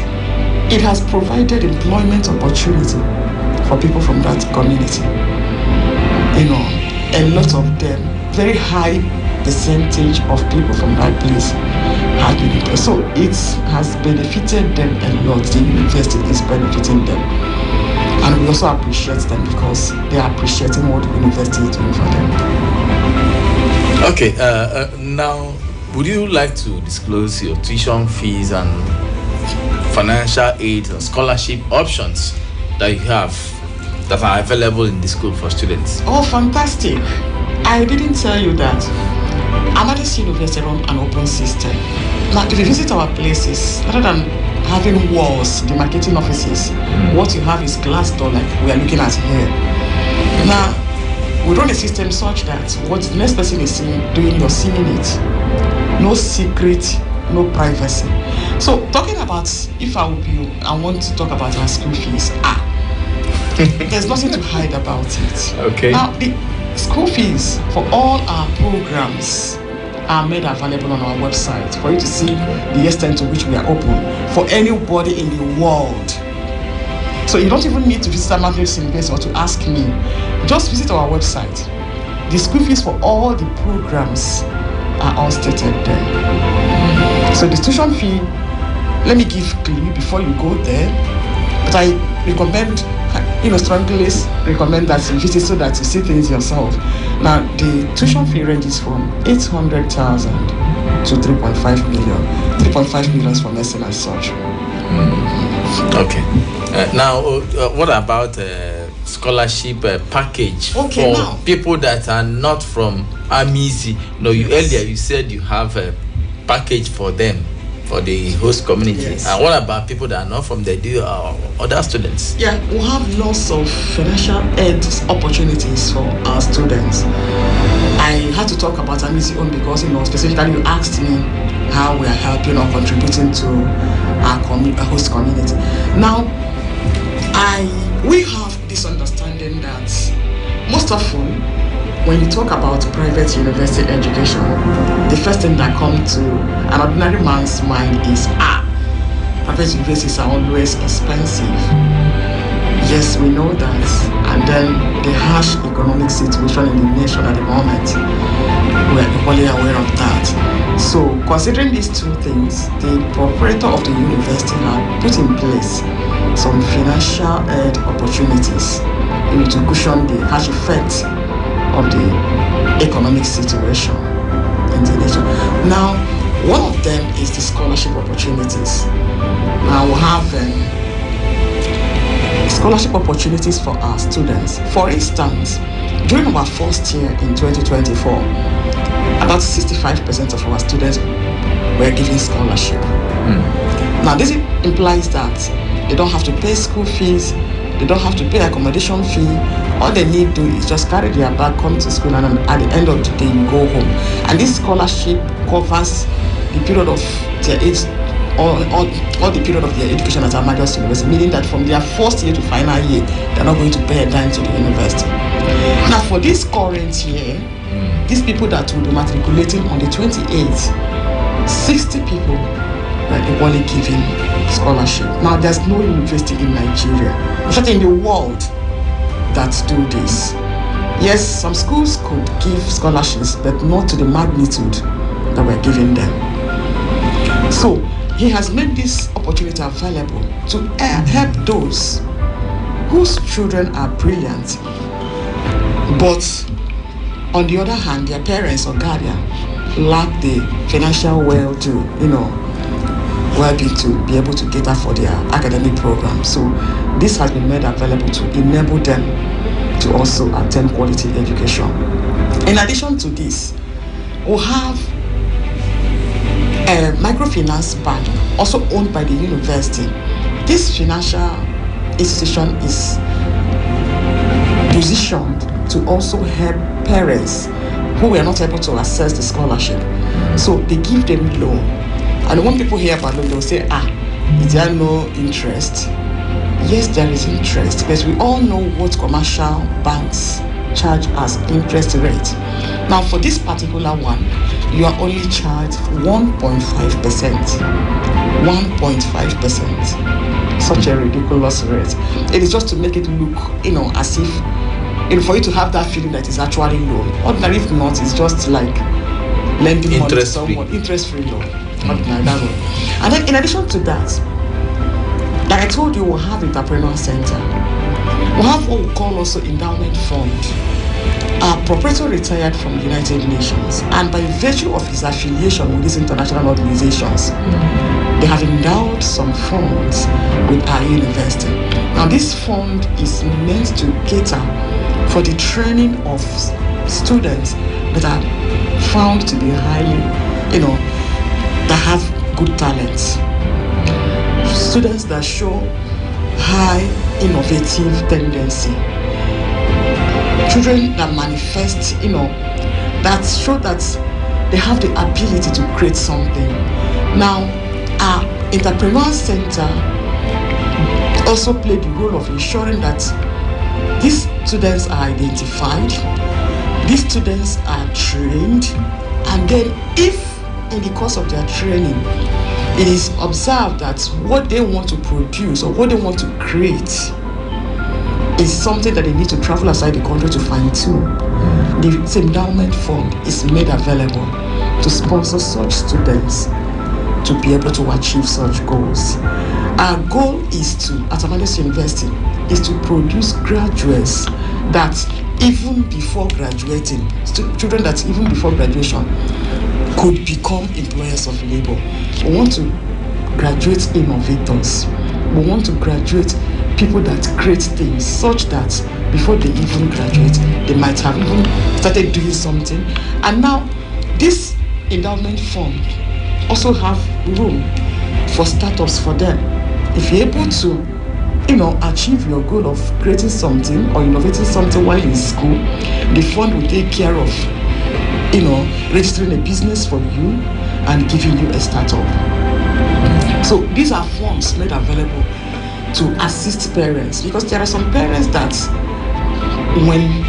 it has provided employment opportunity for people from that community. A lot of them, very high percentage of people from that place have been employed. So it has benefited them a lot. The university is benefiting them. And we also appreciate them because they are appreciating what the university is doing for them. Okay, now, would you like to disclose your tuition fees and financial aid and scholarship options that you have that are available in the school for students? Oh, fantastic. I didn't tell you that. Amadeus University runs an open system. Now, if you visit our places, rather than having walls, demarcating offices, what you have is glass door like we are looking at here. Now, we run a system such that what the next person is doing, you're seeing it. No secret, no privacy. So, talking about, if I would be, I want to talk about our school fees. There's nothing to hide about it. Okay. Now, the school fees for all our programs are made available on our website for you to see the extent to which we are open for anybody in the world. So you don't even need to visit Amadeus University or to ask me. Just visit our website. The school fees for all the programs are all stated there. So the tuition fee, let me give to you before you go there. But I recommend, strongly recommend that you visit so that you see things yourself. Now, the tuition fee ranges from 800,000 to 3.5 million. 3.5 million for medicine and such. Okay. Now, what about scholarship package for people that are not from Amizi? Earlier you said you have a package for them, for the host community. Yes. And what about people that are not from the other students? Yeah, we have lots of financial aid opportunities for our students. I had to talk about Amizi only because, specifically you asked me how we are helping or contributing to our host community. Now, we have this understanding that most often, when you talk about private university education, the first thing that comes to an ordinary man's mind is, private universities are always expensive. Yes, we know that. And then the harsh economic situation in the nation at the moment, we are equally aware of that. So, considering these two things, the proprietor of the university has put in place some financial aid opportunities to cushion the harsh effects of the economic situation in the nation. Now, one of them is the scholarship opportunities. Now, we have scholarship opportunities for our students. For instance, during our first year in 2024, about 65% of our students were given scholarship. Now, this implies that they don't have to pay school fees, they don't have to pay accommodation fee. All they need to do is just carry their bag, come to school, and at the end of the day, you go home. And this scholarship covers the period of their age, all the period of their education at Amadeus University, meaning that from their first year to final year, they're not going to pay a dime to the university. Now, for this current year, these people that will be matriculating on the 28th, 60 people are equally given scholarship. Now, there's no university in Nigeria, in fact in the world, that do this. Yes, some schools could give scholarships, but not to the magnitude that we're giving them. So, he has made this opportunity available to help those whose children are brilliant, but on the other hand, their parents or guardian lack the financial well-being to be able to cater for their academic program. So this has been made available to enable them to also attend quality education. In addition to this, we have a microfinance bank also owned by the university. This financial institution is positioned to also help parents who were not able to access the scholarship. So they give them loan. And when people hear about loan, they'll say, is there no interest? Yes, there is interest, but we all know what commercial banks charge as interest rate. Now, for this particular one, you are only charged 1.5%. 1.5%. Such a ridiculous rate. It is just to make it look, as if, for you to have that feeling that it's actually loan. Ordinary, if not, it's just like lending money to someone. Interest-free loan. Ordinary, that one. And then, in addition to that, like I told you, we'll have entrepreneur center. We'll have what we call also endowment fund. Our proprietor retired from the United Nations, and by virtue of his affiliation with these international organizations, they have endowed some funds with our university. Now, this fund is meant to cater for the training of students that are found to be highly, that have good talents. Students that show high innovative tendency. Children that manifest, that show that they have the ability to create something. Now, our entrepreneur center also play the role of ensuring that these students are identified, these students are trained, and then if in the course of their training, it is observed that what they want to produce or what they want to create is something that they need to travel outside the country to fine-tune. The endowment fund is made available to sponsor such students to be able to achieve such goals. Our goal is to, at Amadeus University, is to produce graduates that even before graduating, children that even before graduation could become employers of labor. We want to graduate innovators. We want to graduate people that create things such that before they even graduate, they might have even started doing something. And now, this endowment fund also have room for startups for them. If you're able to, achieve your goal of creating something or innovating something while in school, the fund will take care of, registering a business for you and giving you a startup. So these are funds made available to assist parents, because there are some parents that when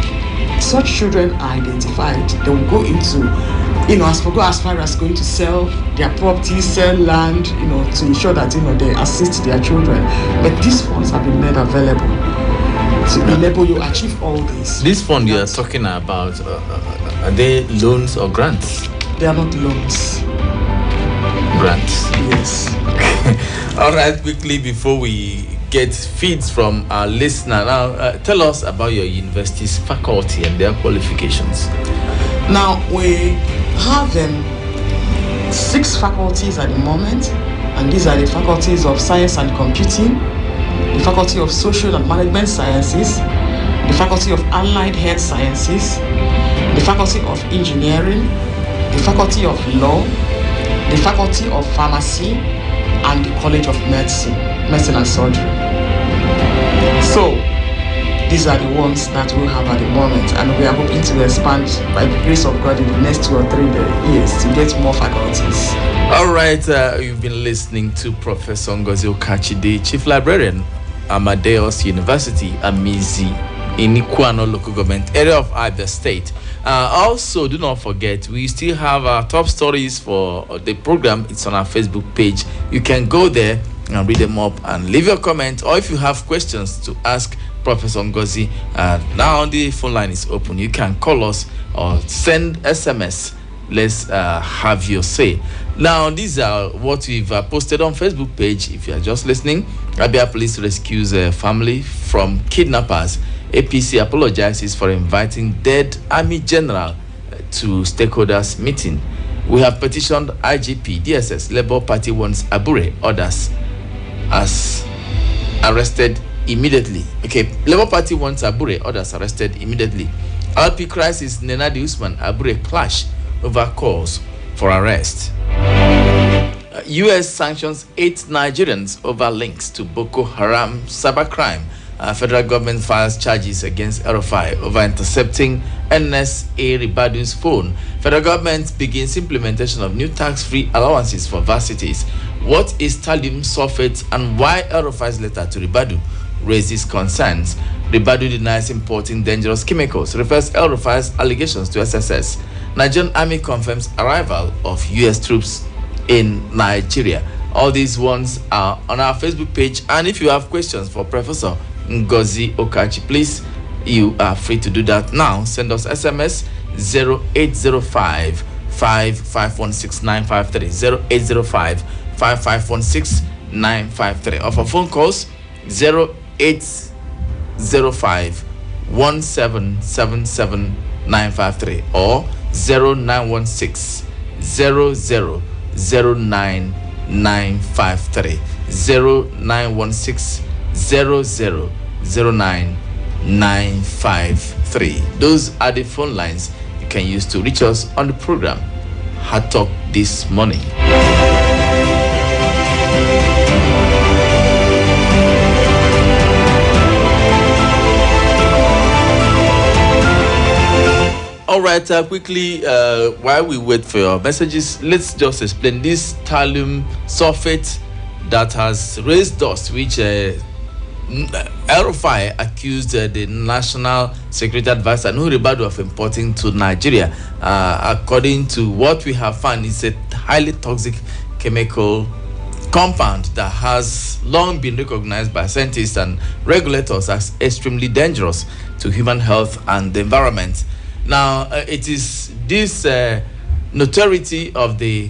such children are identified, they will go into, as far as going to sell their property, sell land, to ensure that, they assist their children. But these funds have been made available to enable you to achieve all this. This fund you are talking about, are they loans or grants? They are not loans. Grants? Yes. All right, quickly before we get feeds from our listener, now tell us about your university's faculty and their qualifications. Now, we have 6 faculties at the moment, and these are the faculties of Science and Computing, the Faculty of Social and Management Sciences, the Faculty of Allied Health Sciences, the Faculty of Engineering, the Faculty of Law, the Faculty of Pharmacy, and the College of Medicine and Surgery. So, these are the ones that we have at the moment, and we are hoping to expand by the grace of God in the next 2 or 3 years to get more faculties. All right, you've been listening to Professor Ngozi Ukachi, the Chief Librarian, Amadeus University, Amizi, in Ikwano local government area of Abia State. Also, do not forget, we still have our top stories for the program. It's on our Facebook page. You can go there and read them up and leave your comment, or if you have questions to ask Professor Ngozi, now the phone line is open. You can call us or send SMS. Let's have your say. Now, these are what we've posted on Facebook page. If you are just listening, Abia Police rescues a family from kidnappers. APC apologizes for inviting dead Army General to stakeholders meeting. We have petitioned IGP, DSS, Labour Party wants Abure, others as arrested immediately. Okay, Labour Party wants Abure, others arrested immediately. LP crisis, Nenadi Usman Abure clash over calls for arrest. U.S. sanctions 8 Nigerians over links to Boko Haram cybercrime. Federal government files charges against Erufai over intercepting NSA Ribadu's phone. Federal government begins implementation of new tax-free allowances for varsities. What is thallium sulfate and why Erufai's letter to Ribadu raises concerns? Ribadu denies importing dangerous chemicals, refers Erufai's allegations to SSS. Nigerian Army confirms arrival of U.S. troops in Nigeria. All these ones are on our Facebook page, and if you have questions for Professor Ngozi Ukachi, please, you are free to do that now. Send us SMS 0805 5516953 0805 5516953, or for phone calls 0805 1777953 or 0916 00993 0916 00993. Those are the phone lines you can use to reach us on the program Hard Talk this morning. All right, quickly, while we wait for your messages, let's just explain this thallium sulfate that has raised dust, which Erufai accused the National Security Advisor Nuhu Ribadu of importing to Nigeria. According to what we have found, it's a highly toxic chemical compound that has long been recognized by scientists and regulators as extremely dangerous to human health and the environment. Now, it is this notoriety of the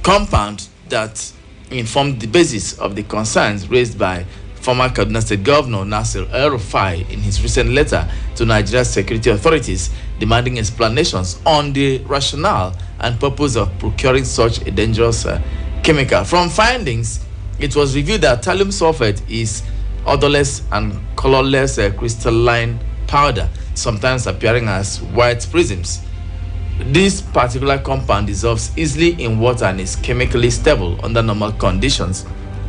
compound that informed the basis of the concerns raised by former Kaduna State Governor Nasir El-Rufai in his recent letter to Nigeria's security authorities, demanding explanations on the rationale and purpose of procuring such a dangerous chemical. From findings, it was revealed that thallium sulfate is odorless and colorless crystalline powder, sometimes appearing as white prisms. This particular compound dissolves easily in water and is chemically stable under normal conditions,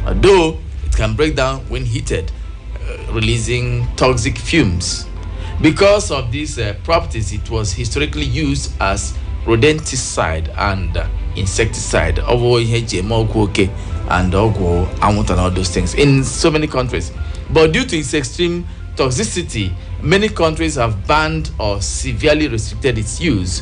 although it can break down when heated, releasing toxic fumes. Because of these properties, it was historically used as rodenticide and insecticide, and all those things in so many countries. But due to its extreme toxicity, many countries have banned or severely restricted its use.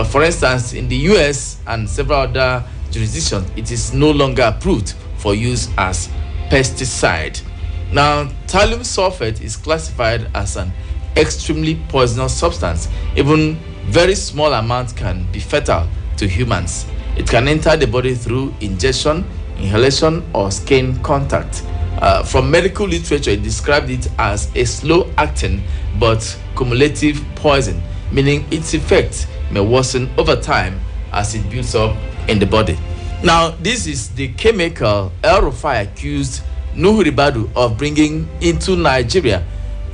For instance, in the US and several other jurisdictions, it is no longer approved for use as pesticide. Now, thallium sulfate is classified as an extremely poisonous substance. Even very small amounts can be fatal to humans. It can enter the body through ingestion, inhalation, or skin contact. From medical literature, it described it as a slow-acting but cumulative poison, meaning its effect may worsen over time as it builds up in the body. Now, this is the chemical El-Rufai accused Nuhu Ribadu of bringing into Nigeria.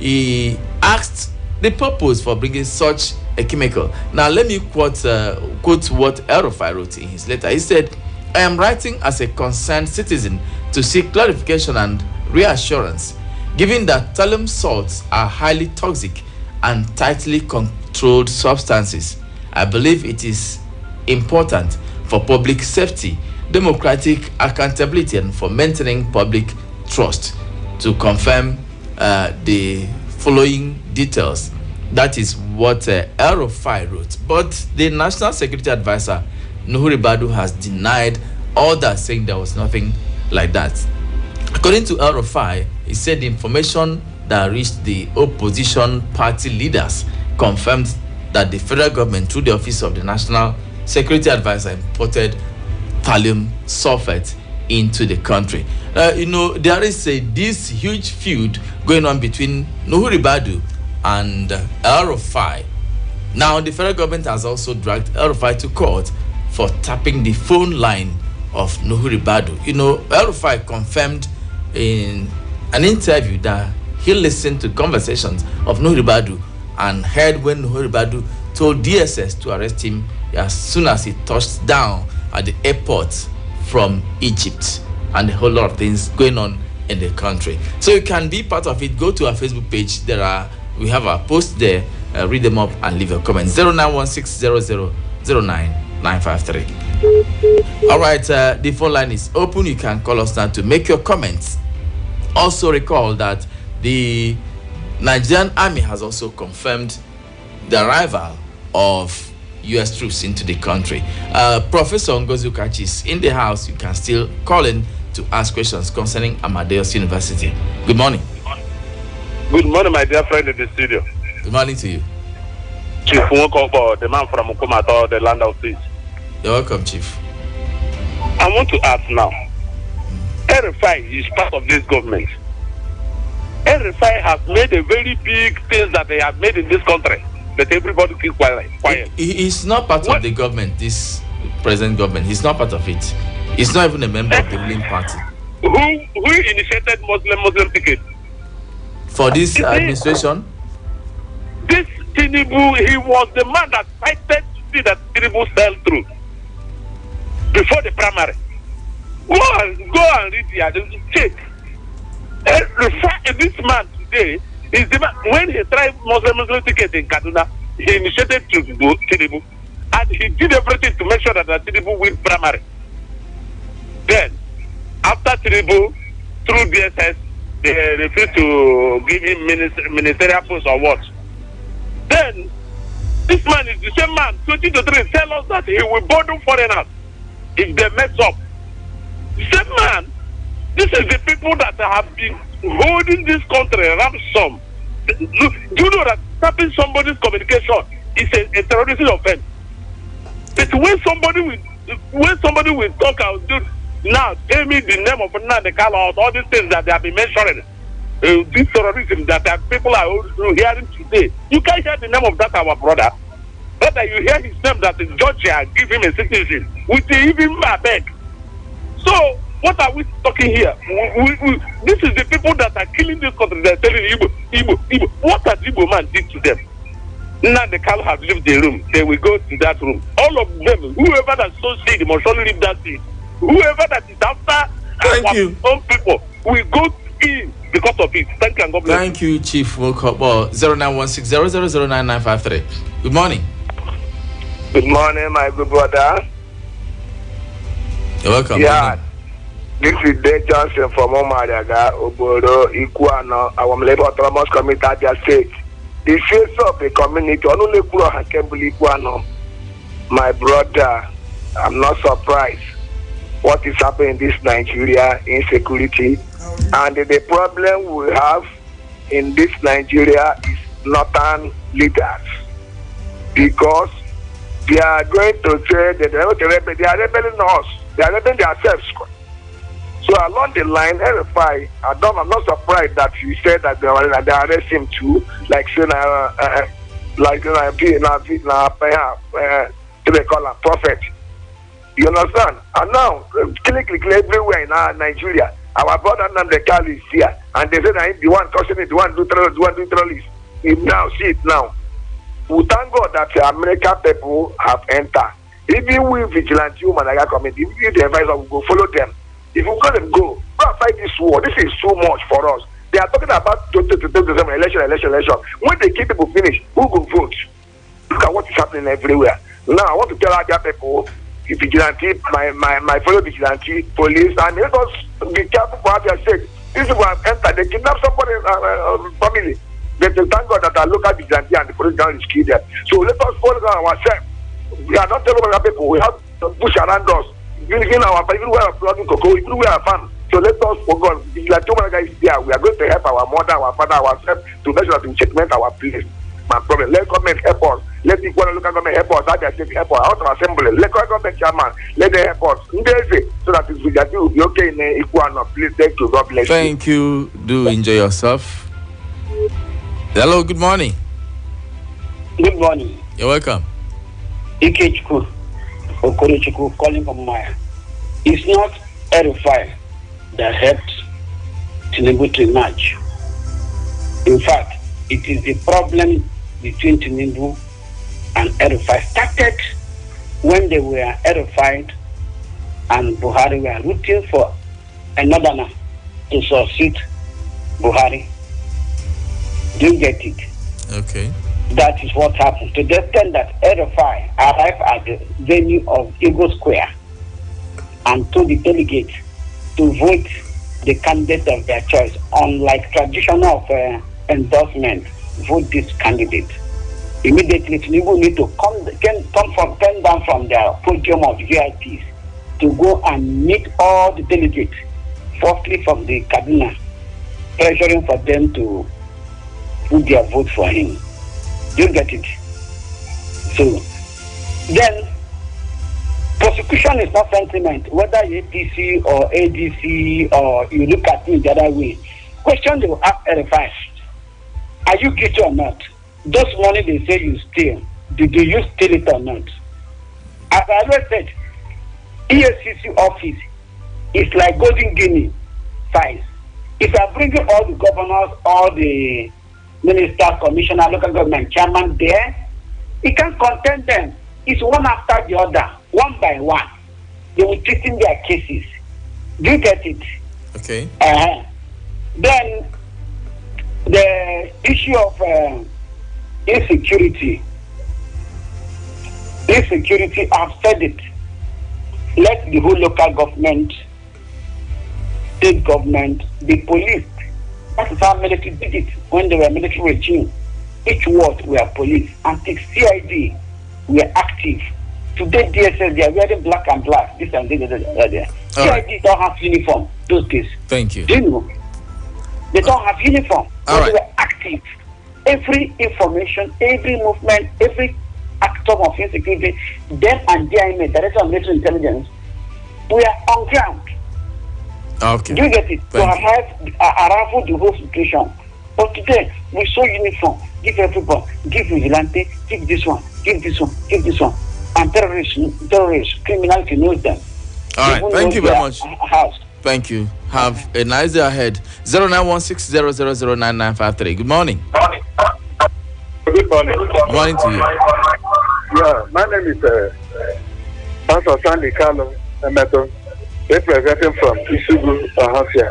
He asked the purpose for bringing such a chemical. Now, let me quote what El-Rufai wrote in his letter. He said, "I am writing as a concerned citizen to seek clarification and reassurance. Given that thallium salts are highly toxic and tightly controlled substances, I believe it is important for public safety, democratic accountability, and for maintaining public trust to confirm the following details." That is what El-Rufai wrote. But the National Security Advisor, Nuhu Ribadu, has denied all that, saying there was nothing like that. According to El-Rufai, he said the information that reached the opposition party leaders confirmed that the federal government, through the office of the National Security Advisor, imported thallium sulfate into the country. There is this huge feud going on between Nuhu Ribadu and El-Rufai. Now, the federal government has also dragged El-Rufai to court for tapping the phone line of Nuhu Ribadu. El-Rufai confirmed in an interview that he listened to conversations of Nuhu Ribadu and heard when Horibadu told DSS to arrest him as soon as he touched down at the airport from Egypt, and a whole lot of things going on in the country. So you can be part of it. Go to our Facebook page. We have our posts there. Read them up and leave your comments. 0916000993. All right, the phone line is open. You can call us now to make your comments. Also recall that the Nigerian Army has also confirmed the arrival of U.S. troops into the country. Professor Ngozi Ukachi is in the house. You can still call in to ask questions concerning Amadeus University. Good morning. Good morning, my dear friend in the studio. Good morning to you. Chief Nwokobo, the man from Ukumato, the land of peace. You're welcome, Chief. I want to ask now. RFI is part of this government. RFI has made a very big things that they have made in this country, but everybody keep quiet. He is not part of the government, this present government. He's not part of it. He's not even a member of the ruling party. Who initiated Muslim ticket? For this administration? This Tinubu, he was the man that fighted to see that Tinubu fell through before the primary. Go and read the check. This man today is the man, when he tried Muslim ticket in Kaduna, he initiated Tinubu, and he did everything to make sure that Tinubu win primary. Then, after Tinubu, through DSS, they refused to give him ministerial post or what. Then, this man is the same man, 2023, tell us that he will burden foreigners if they mess up. The same man, this is the people that have been holding this country ransom. Do you know that tapping somebody's communication is a terrorism offense? But when somebody will talk out, now tell me the name of Nandekala, all these things that they have been mentioning, this terrorism that people are hearing today. You can't hear the name of that our brother. But you hear his name that Georgia give him a citizen with even a beg. So what are we talking here? This is the people that are killing this country. They're telling Igbo. What has Igbo man did to them? Now the cow have left the room. They will go to that room. All of them, whoever that so seed, must surely leave that seed. Whoever that is after our own people, will go in because of it. Thank you and God bless. Thank you, Chief Wokobo. 0916000953. Good morning. Good morning, my good brother. You're welcome. Yeah. This is Dave Johnson from Omariaga, Obodo, Ikuano, our Labor Autonomous Committee at their state. The face of the community, only Ikuano. My brother, I'm not surprised what is happening in this Nigeria, insecurity. And the problem we have in this Nigeria is northern leaders. Because they are going to say that they are rebelling us. They are rebelling themselves. So along the line, RFI, I'm not surprised that you said that they arrest him too, like saying, they call him Prophet. You understand? And now, click everywhere in Nigeria. Our brother Namdekali is here, and they say that the one causing it, the one do terrorists. Now, see it now. We thank God that American people have entered. Even we vigilante human like committee, if the advisor will go follow them. If we let them go and fight this war, this is too much for us. They are talking about election. When they keep people finish, who will vote? Look at what is happening everywhere. Now I want to tell other people, vigilante, my fellow vigilante, police, and let us be careful for what they are saying. These people have entered, they kidnap somebody family. They thank God that our local vigilante and the police down is killed them. So let us follow ourselves. We are not telling other people, we have to push around us. Even we are planting cocoa, even we are farm. So let us forget. Like two guys there, we are going to help our mother, our father, ourselves to make sure that we checkmate our place. My problem. Let government help us. Let the local government help us. Let the help us. Out of assembly. Let government chairman. Let them help us. So that it will be okay in Ikuano. Please, thank you. God bless you. Thank you. Do enjoy yourself. Hello. Good morning. Good morning. You're welcome. Ikechukwu Okorochukwu calling from Maya. It's not RFI that helped Tinubu to emerge. In fact, it is the problem between Tinubu and El-Rufai started when they were El-Rufai and Buhari were rooting for a northerner to succeed Buhari. Do you get it? Okay. That is what happened. To the extent that El-Rufai arrived at the venue of Eagle Square and told the delegates to vote the candidate of their choice. Unlike traditional endorsement, vote this candidate. Immediately, Tinubu need to come down from their podium of VIPs to go and meet all the delegates, firstly from the Kaduna, pressuring for them to put their vote for him. Do you get it? So, then, prosecution is not sentiment, whether APC or ADC or you look at it the other way. Question they will ask El-Rufai, are you guilty or not? Those money they say you steal, did you steal it or not? As I always said, EFCC office is like Golden Guinea size. If I bring all the governors, all the ministers, commissioner, local government chairman there, it can't contain them. It's one after the other, one by one. They will treat in their cases. Do you get it? Okay. Then the issue of insecurity. Insecurity, I've said it. Let the whole local government, state government be policed. That is how military did it when they were military regime. Each ward were police. Until CID were active. Today DSS, they are wearing black and black. This and this. CID don't have uniform those days. Thank you. Do you know? They don't have uniform. All right. They were active. Every information, every movement, every actor of insecurity, them and DIMA, Director of Military Intelligence, we are on ground. Okay. Do you get it? To arrive the whole situation. But today, we saw uniform. Give everybody, give vigilante, give this one, give this one, give this one. And terrorists, criminality knows them. All right. Thank you very much. House. Thank you. Have a nice day ahead. 091600009953. Good morning. Good morning. Good morning to you. Yeah, my name is Pastor Sandy Carlo Emeto, representing from Isugu, Ahafia.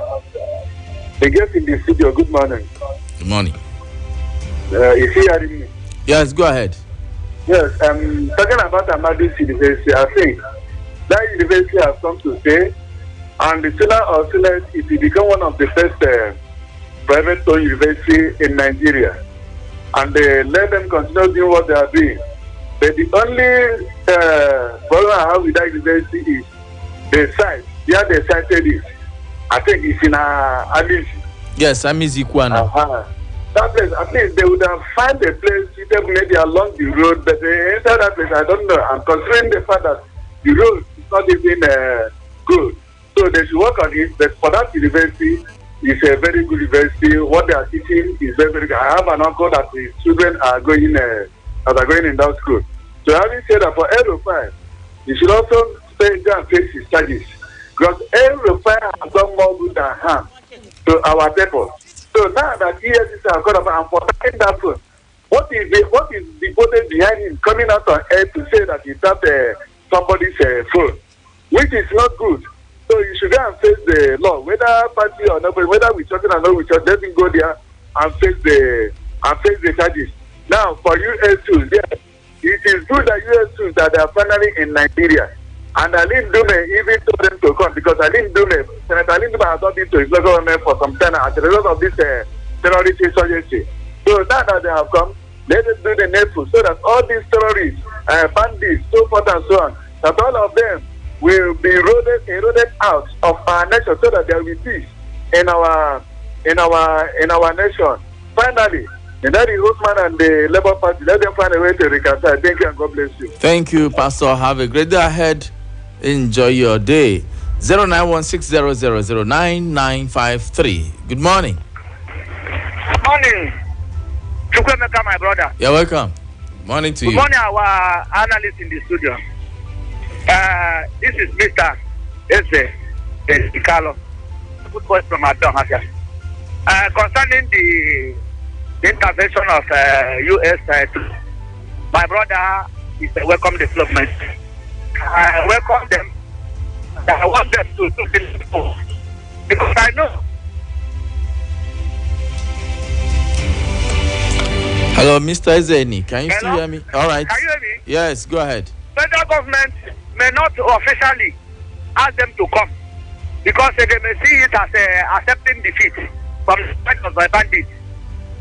The guest in the studio, good morning. Good morning. Is he hearing me? Yes, go ahead. Yes, talking about Amadeus University, I think that university has come to stay, and the sooner or sooner it will become one of the first private-owned university in Nigeria. And let them continue doing what they are doing. But the only problem I have with that university is the site. Where they cited is, I think it's in Amizi. Yes, Amizi Kwana. That place, at least they would have found a place suitable maybe along the road, but inside that place, I don't know. I'm considering the fact that the road is not even good. So they should work on it. But for that university, it's a very good university. What they are teaching is very, very good. I have an uncle that his children are going in that school. So having said that, for El-Rufai, you should also go and face his charges. Because El-Rufai has done more good than harm to our people. So now that EFCC has got up and for that phone, what is the motive behind him coming out on air to say that he tapped somebody's phone, which is not good. So you should go and face the law, whether party or not, whether we talking or not, we should let him go there and face the charges. Now for US2, yes, it is good that US2 that they are finally in Nigeria. And Aline Dume even told them to come because Senator Aline Dume has not been to his local government for some time as a result of this terrorist insurgency. So now that they have come, let us do the needful so that all these terrorists, bandits, so forth and so on, that all of them will be eroded out of our nation so that there will be peace in our nation. Finally, the Usman and the Labour Party, let them find a way to reconcile. Thank you and God bless you. Thank you, Pastor. Have a great day ahead. Enjoy your day. 091600009953. Good morning. Good morning. Chukwuemeka, my brother. You're welcome. Morning to you. Good morning, our analyst in the studio. This is Mr. Eze Carlo. Good voice from Adon. Concerning the intervention of U.S. My brother is a welcome development. I welcome them. I want them to do this because I know. Hello, Mr. Ezeni. Can you still hear me? All right. Can you hear me? Yes, go ahead. Federal government may not officially ask them to come because they may see it as accepting defeat from the side of the bandits.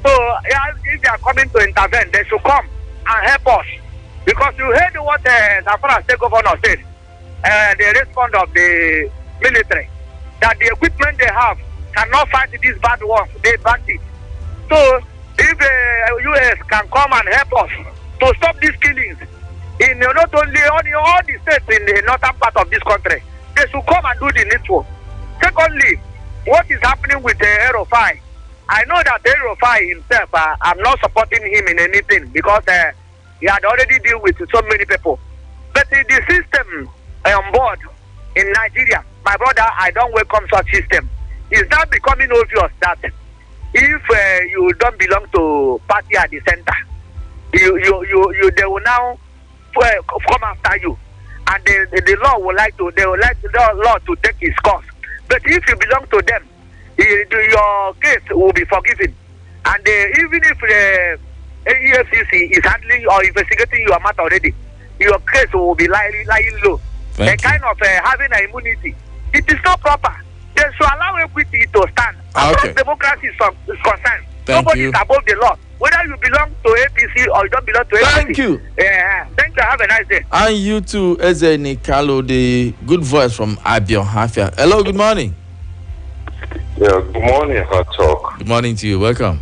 So, if they are coming to intervene, they should come and help us. Because you heard what Zamfara State Governor said, the response of the military, that the equipment they have cannot fight these bad ones, they bandits. So, if the U.S. can come and help us to stop these killings, in not only all the states in the northern part of this country, they should come and do the needful. Secondly, what is happening with the Erofai? I know that Erofai himself, I'm not supporting him in anything because he had already dealt with so many people. But the system on board in Nigeria, my brother, I don't welcome such system. It's now becoming obvious that if you don't belong to party at the center, they will now come after you, and the law will like the law to take its course. But if you belong to them, your case will be forgiven. And even if the EFCC is handling or investigating your matter already, your case will be lying low. Kind of having an immunity. It is not proper. They should allow equity to stand. As far as democracy is concerned, nobody is above the law. Whether you belong to APC or you don't belong to APC. Thank you. Thank you. Have a nice day. And you too, Ezeni Kalo, the good voice from Abion Hafia. Hello, good morning. Yeah, good morning, Hard Talk. Good morning to you. Welcome.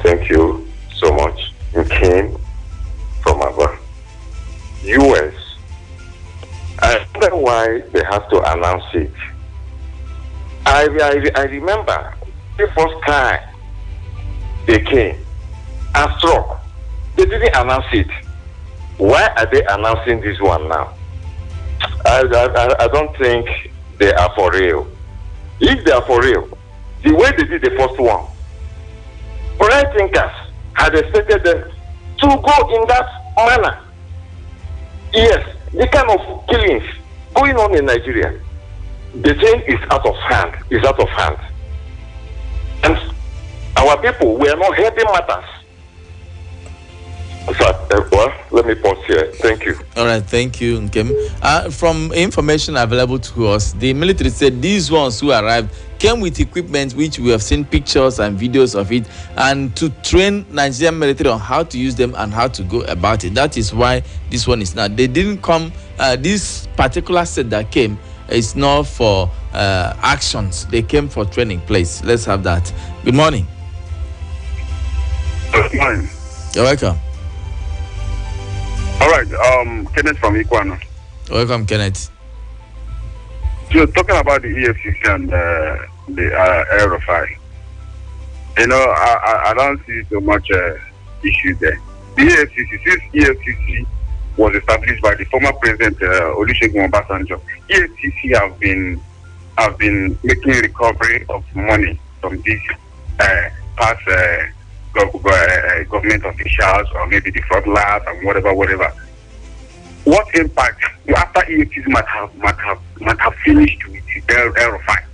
Thank you so much. You came from our US. I wonder why they have to announce it. I remember the first time they came and struck. They didn't announce it. Why are they announcing this one now? I don't think they are for real. If they are for real, the way they did the first one, right thinkers had expected them to go in that manner. Yes, the kind of killings going on in Nigeria, the thing is out of hand. And our people were not helping matters. So, well, let me pause here. Thank you. All right, thank you, Nkem. From information available to us, the military said these ones who arrived came with equipment which we have seen pictures and videos of it, and to train Nigerian military on how to use them and how to go about it. That is why this one is not. They didn't come. This particular set that came is not for actions. They came for training place. Let's have that. Good morning. Good morning. You're welcome. All right, Kenneth from Iguana. Welcome, Kenneth. So talking about the EFCC and the Aerofy, you know, I don't see so much issue there. The EFCC, since EFCC was established by the former president Olusegun Obasanjo, EFCC have been making recovery of money from these past government officials or maybe the fraudulers and whatever. What impact after EFCC might have finished with Aerofy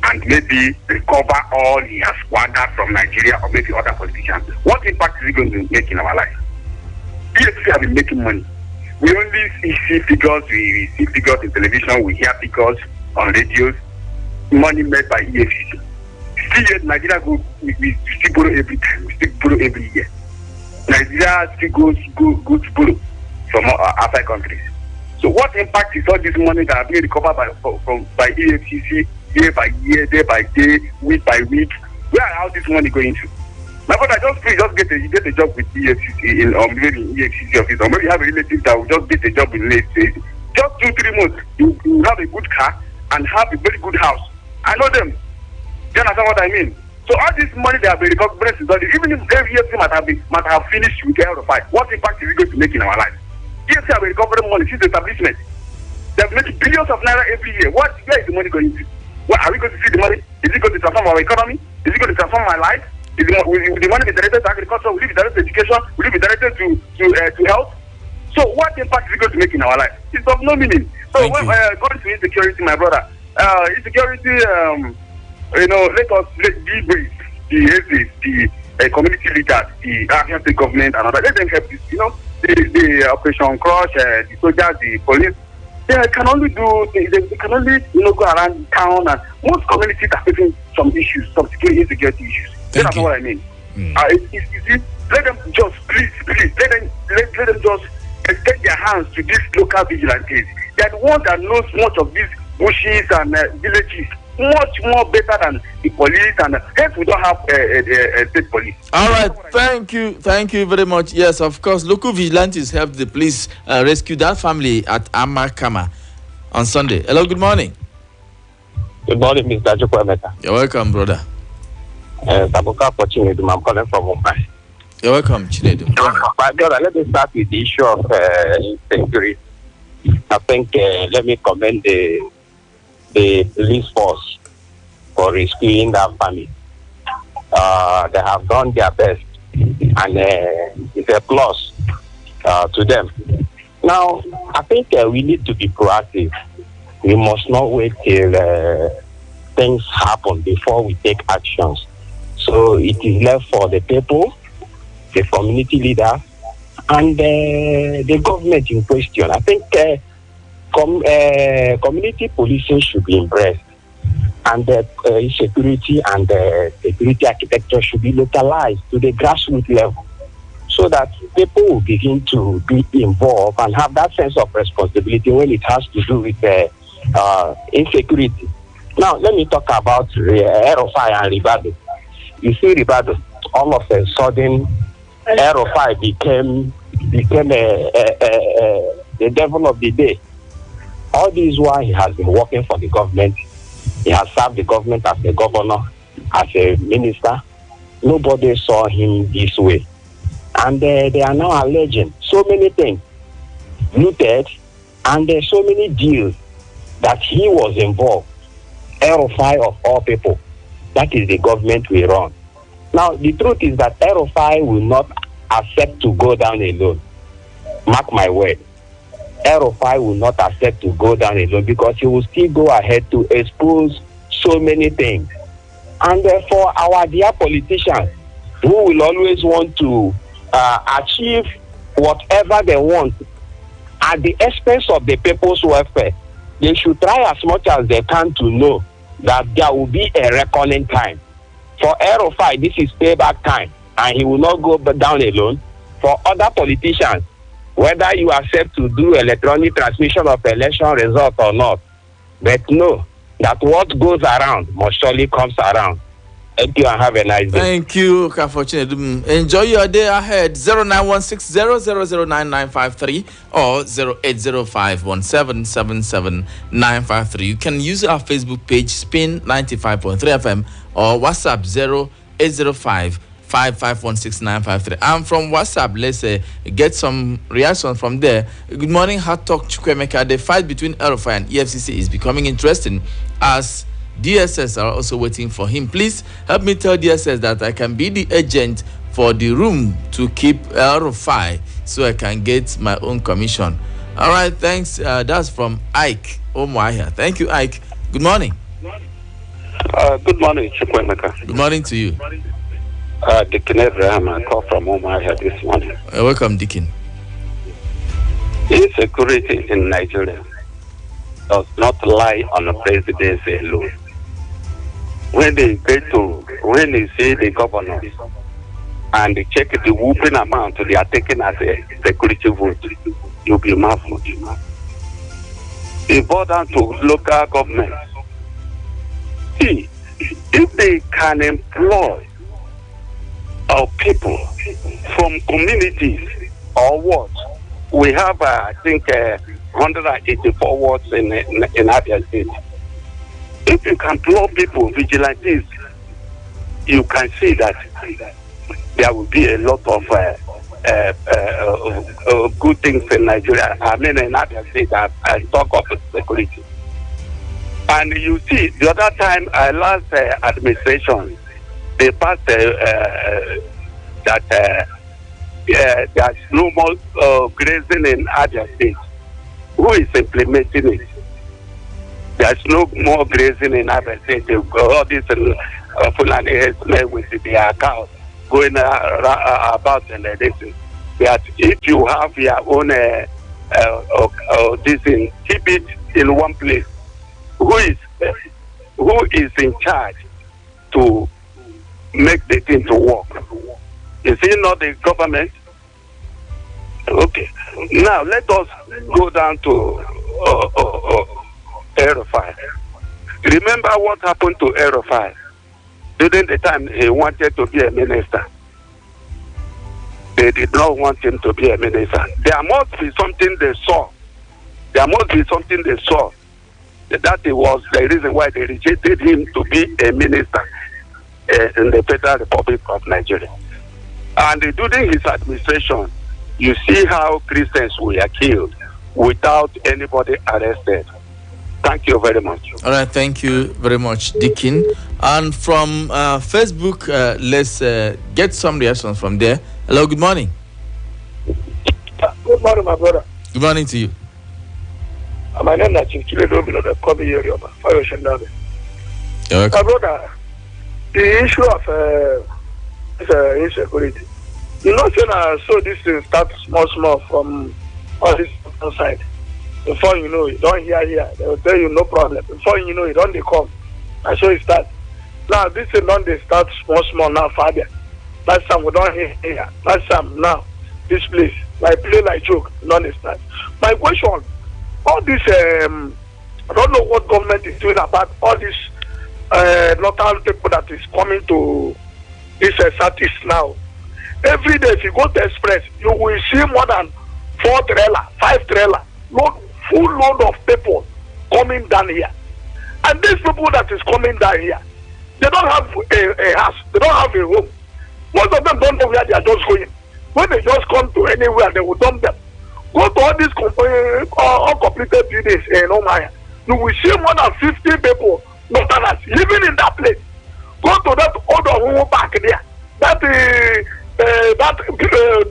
and maybe recover all he has squandered from Nigeria or maybe other politicians? What impact is it going to make in our life? EFCC have been making money. We only see figures, we see figures in television, we hear figures on radios, money made by EFCC. Still yet Nigeria we still borrow every time, we still borrow every year. Nigeria still goes to borrow from outside countries. So what impact is all this money that are being recovered by EFCC year by year, day by day, week by week? Where are all this money going to? My brother, just get a job with EFCC or maybe in EFCC office, or maybe you have a relative that will just get a job in late stage. Just 2-3 months, you have a good car and have a very good house. I know them. Do you understand what I mean? So all this money they have been recovered, even if EFCC might have finished with Aerofy, what impact is it going to make in our lives? EFCC have been recovering money since the establishment. They have made billions of naira every year. Where is the money going to? What are we going to see the money? Is it going to transform our economy? Is it going to transform my life? Will the money be directed to agriculture? Will it be directed to education? Will it be directed to health? So what impact is it going to make in our life? It's of no meaning. So when going to insecurity, my brother, insecurity, let us be brave. The community leaders, the African state government, and other. Let them help this. The Operation Crush, the soldiers, the police. They can only go around town, and most communities are facing some issues, some insecurity issues. That's what I mean. Let them just please let them just extend their hands to these local vigilantes. They are the ones that knows much of these bushes and villages much more better than the police, and hence we don't have a state police. All right, thank you very much. Yes, of course, local vigilantes helped the police rescue that family at Amakama on Sunday. Hello, good morning. Good morning, Mr. Chukwuemeka. You're welcome, brother. Tabuka for Chinedu. I'm calling from Mumbai. You're welcome, Chinedu. My brother, let me start with the issue of insecurity. I think let me commend the police force for rescuing that family. They have done their best, and it's a plus to them. Now, I think we need to be proactive. We must not wait till things happen before we take actions. So it is left for the people, the community leader, and the government in question. I think community policing should be embraced, and security and security architecture should be localized to the grassroots level, so that people will begin to be involved and have that sense of responsibility when it has to do with insecurity. Now, let me talk about Aerofire and Ribado. You see, Ribado, all of a sudden, Aerofire became the devil of the day. All this while he has been working for the government. He has served the government as a governor, as a minister. Nobody saw him this way. And they are now alleging so many things, looted, and there's so many deals that he was involved. Aerofire of all people. That is the government we run. Now, the truth is that Aerofire will not accept to go down alone. Mark my word. Aerofire will not accept to go down alone, because he will still go ahead to expose so many things. And therefore, our dear politicians, who will always want to achieve whatever they want at the expense of the people's welfare, they should try as much as they can to know that there will be a reckoning time. For Aerofire, this is payback time, and he will not go down alone. For other politicians, whether you accept to do electronic transmission of election result or not, but know that what goes around must surely comes around. Thank you and have a nice day. Thank you, Kafochine. Enjoy your day ahead. 091600099953 or 0805177795. You can use our Facebook page, Spin 95.3 FM, or WhatsApp 0805551695. I'm from WhatsApp. Let's get some reaction from there. Good morning, Hot Talk Chukwuemeka. The fight between Aerofire and EFCC is becoming interesting as DSS are also waiting for him. Please help me tell DSS that I can be the agent for the room to keep Aerofire so I can get my own commission. All right, thanks. That's from Ike Omoahia. Thank you, Ike. Good morning. Good morning, Chukwuemeka. Good morning to you. Deacon Abraham, I call from Omoahia this morning. Welcome, Deacon. Insecurity in Nigeria does not lie on the presidency alone. When they see the governors and they check the whooping amount they are taking as a security vote, you'll be marveled. It's important to local government. See, if they can employ our people from communities or what, we have, I think, 184 wards in Abia State. If you can employ people, vigilantes, you can see that there will be a lot of good things in Nigeria. I mean, in Abia State, I talk of security. And you see, the other time, last administration, they passed that there's no more grazing in other states. Who is implementing it? There's no more grazing in other states. All this Fulani headsmen with their cows going about and this. That if you have your own this thing, keep it in one place. Who is in charge to make the thing to work? Is it not the government? Okay. Now let us go down to Erufai. Remember what happened to Erufai during the time he wanted to be a minister. They did not want him to be a minister. There must be something they saw. That it was the reason why they rejected him to be a minister in the Federal Republic of Nigeria. And during his administration, you see how Christians were killed without anybody arrested. Thank you very much. All right, thank you very much, Dickin. And from Facebook, let's get some reactions from there. Hello, good morning. Good morning, my brother. Good morning to you. My name is Chukwuemeka Igu. My brother, the issue of insecurity. You know, so this thing starts small from all this outside. Before you know, you don't hear here. They will tell you no problem. Before you know, you don't they come. And so it starts. Now, this thing don't they start small now, Fabian. Last time we don't hear here. Last time now, this place, like play like joke, you don't understand. My question, all this, I don't know what government is doing about all these local people that is coming to this southeast now. Every day, if you go to Express, you will see more than 4 trailer, 5 trailer, full load of people coming down here. And these people that is coming down here, they don't have a house, they don't have a home. Most of them don't know where they are just going. When they just come to anywhere, they will dump them. Go to all these uncompleted buildings in Omaya. You will see more than 50 people, Northerners, living in that place. Go to that other home back there. That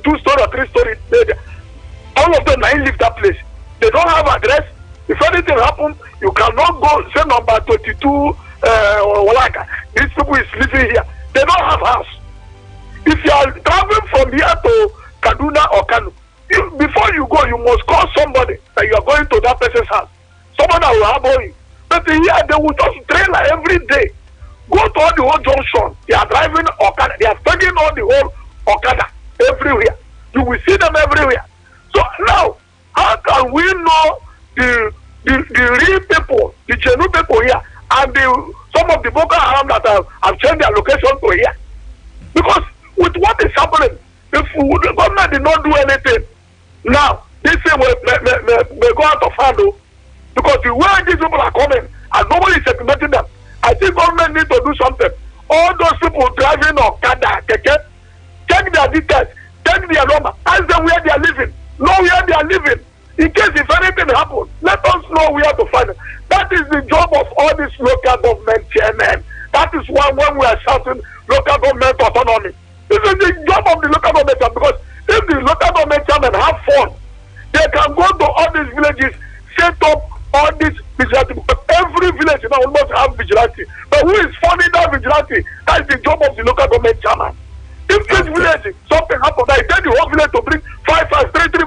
2-story or 3-story. All of them now leave that place. They don't have address. If anything happens, you cannot go say number 22 Walaka. These people is living here. They don't have house. If you are traveling from here to Kaduna or Kano, before you go, you must call somebody that you are going to that person's house. Someone that will have you. But here they will just trailer every day. Go to all the whole junction. They are driving Okada. They are taking all the whole Okada everywhere. You will see them everywhere. So now, how can we know the real people, the genuine people here, and some of the Boko Haram that have changed their location to here? Because with what is happening, if the government did not do anything, now this thing may go out of hand. Because the way these people are coming and nobody is implementing them, I think government need to do something. All those people driving Okada, Keke, check their details, check their number, ask them where they are living, know where they are living. In case if anything happens, let us know where to find it. That is the job of all these local government chairmen. That is why when we are shouting local government autonomy, this is the job of the local government chairman, because if the local government chairmen have fun, they can go to all these villages, set up all these vigilante. Every village now almost have vigilante. But who is funding that vigilante? That is the job of the local government chairman. If this village, something happens, I tell the whole village to bring 5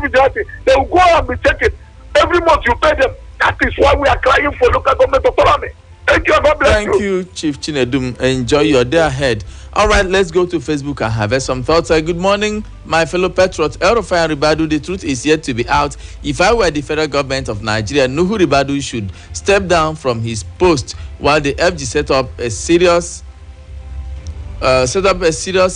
vigilante, they will go and be checking. Every month you pay them. That is why we are crying for local government autonomy. Thank you, God bless you. Thank you, Chief Chinedum. Enjoy your day ahead. All right, let's go to Facebook and have some thoughts. Good morning, my fellow patriots. Erufai and Ribadu, the truth is yet to be out. If I were the federal government of Nigeria, Nuhu Ribadu should step down from his post while the FG set up a serious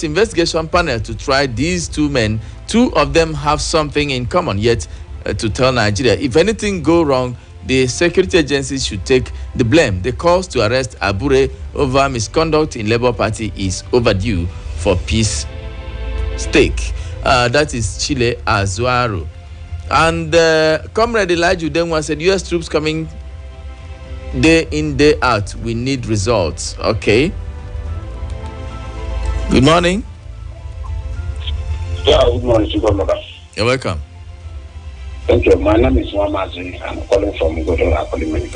investigation panel to try these 2 men. 2 of them have something in common, yet to tell Nigeria, if anything go wrong, the security agencies should take the blame. The calls to arrest Abure over misconduct in Labour Party is overdue for peace stake. That is Chile Azuaro. And Comrade Elijah Denwa said, U.S. troops coming day in, day out. We need results. Okay. Good morning. Yeah, good morning, Chukwuemeka. You're welcome. Thank you. My name is Wamazi. I'm calling from Godora, Parliament.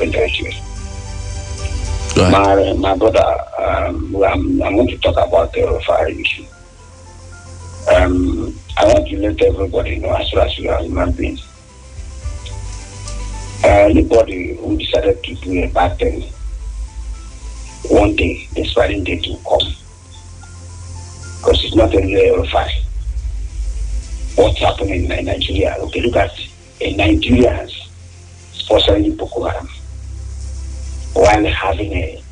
My brother, I want to talk about the fire issue. I want to let everybody know, as far as we are human beings, anybody who decided to do a bad thing, one day, the expiring date will come. Because it's not only a fire. What's happening in Nigeria? Okay, look at Nigerians sponsoring Boko Haram while having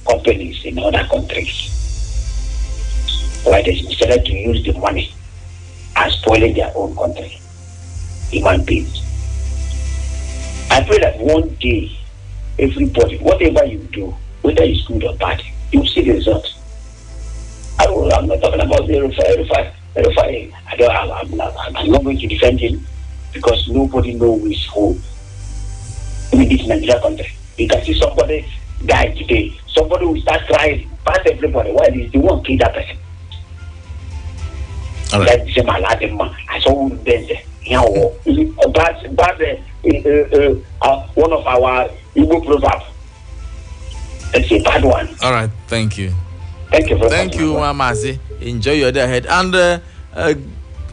companies in other countries. Why they decided to use the money and spoiling their own country, human beings. I pray that one day, everybody, whatever you do, whether it's good or bad, you see the result. I'm not talking about verify. I'm not going to defend him because nobody knows who is who in this Nigeria country. You can see somebody die today. Somebody will start crying past everybody while he's the one kill that person. All right. That's the same I saw one of our Igbo proverbs. It's a bad one. All right. Thank you. Thank you very much. Thank you, Wamazi. Enjoy your day ahead. And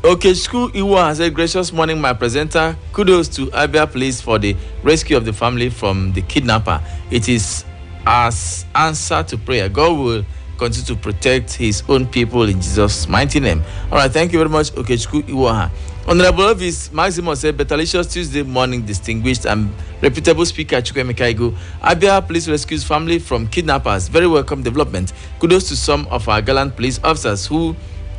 Chukwuemeka Igu has said, gracious morning, my presenter. Kudos to Abia Police for the rescue of the family from the kidnapper. It is as answer to prayer. God will continue to protect his own people in Jesus' mighty name. All right, thank you very much, Chukwuemeka Igu. Honorable Elvis Maximus said, Betalicious Tuesday morning, distinguished and reputable speaker Chukwuemeka Igu. Abia Police rescues family from kidnappers. Very welcome development. Kudos to some of our gallant police officers who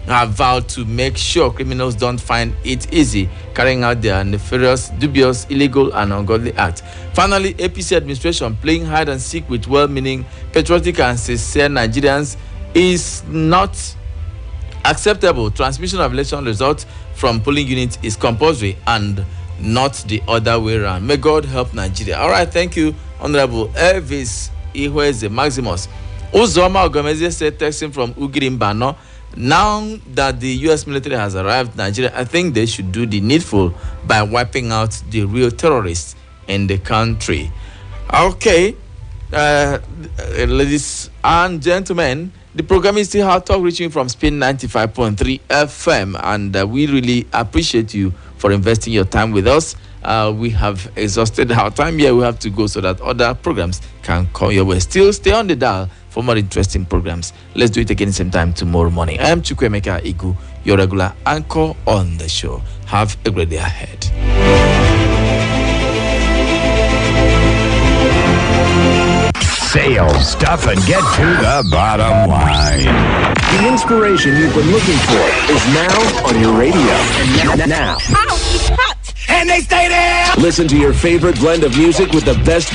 have vowed to make sure criminals don't find it easy carrying out their nefarious, dubious, illegal, and ungodly acts. Finally, APC administration playing hide and seek with well-meaning, patriotic, and sincere Nigerians is not acceptable. Transmission of election results from polling units is compulsory and not the other way around. May God help Nigeria. All right, thank you, Honorable Elvis Ihweze Maximus. Uzoma Ogomeze said, texting from Ugirimbano, now that the U.S. military has arrived in Nigeria, I think they should do the needful by wiping out the real terrorists in the country. Okay, ladies and gentlemen, the program is still Hard Talk, reaching from Spin 95.3 FM, and we really appreciate you for investing your time with us. We have exhausted our time here. We have to go so that other programs can come your way. Still stay on the dial for more interesting programs. Let's do it again same time tomorrow morning. I am Chukwuemeka Igu, your regular anchor on the show. Have a great day ahead. Sales stuff and get to the bottom line. The inspiration you've been looking for is now on your radio. And now. Ow, it's hot! And they stay there! Listen to your favorite blend of music with the best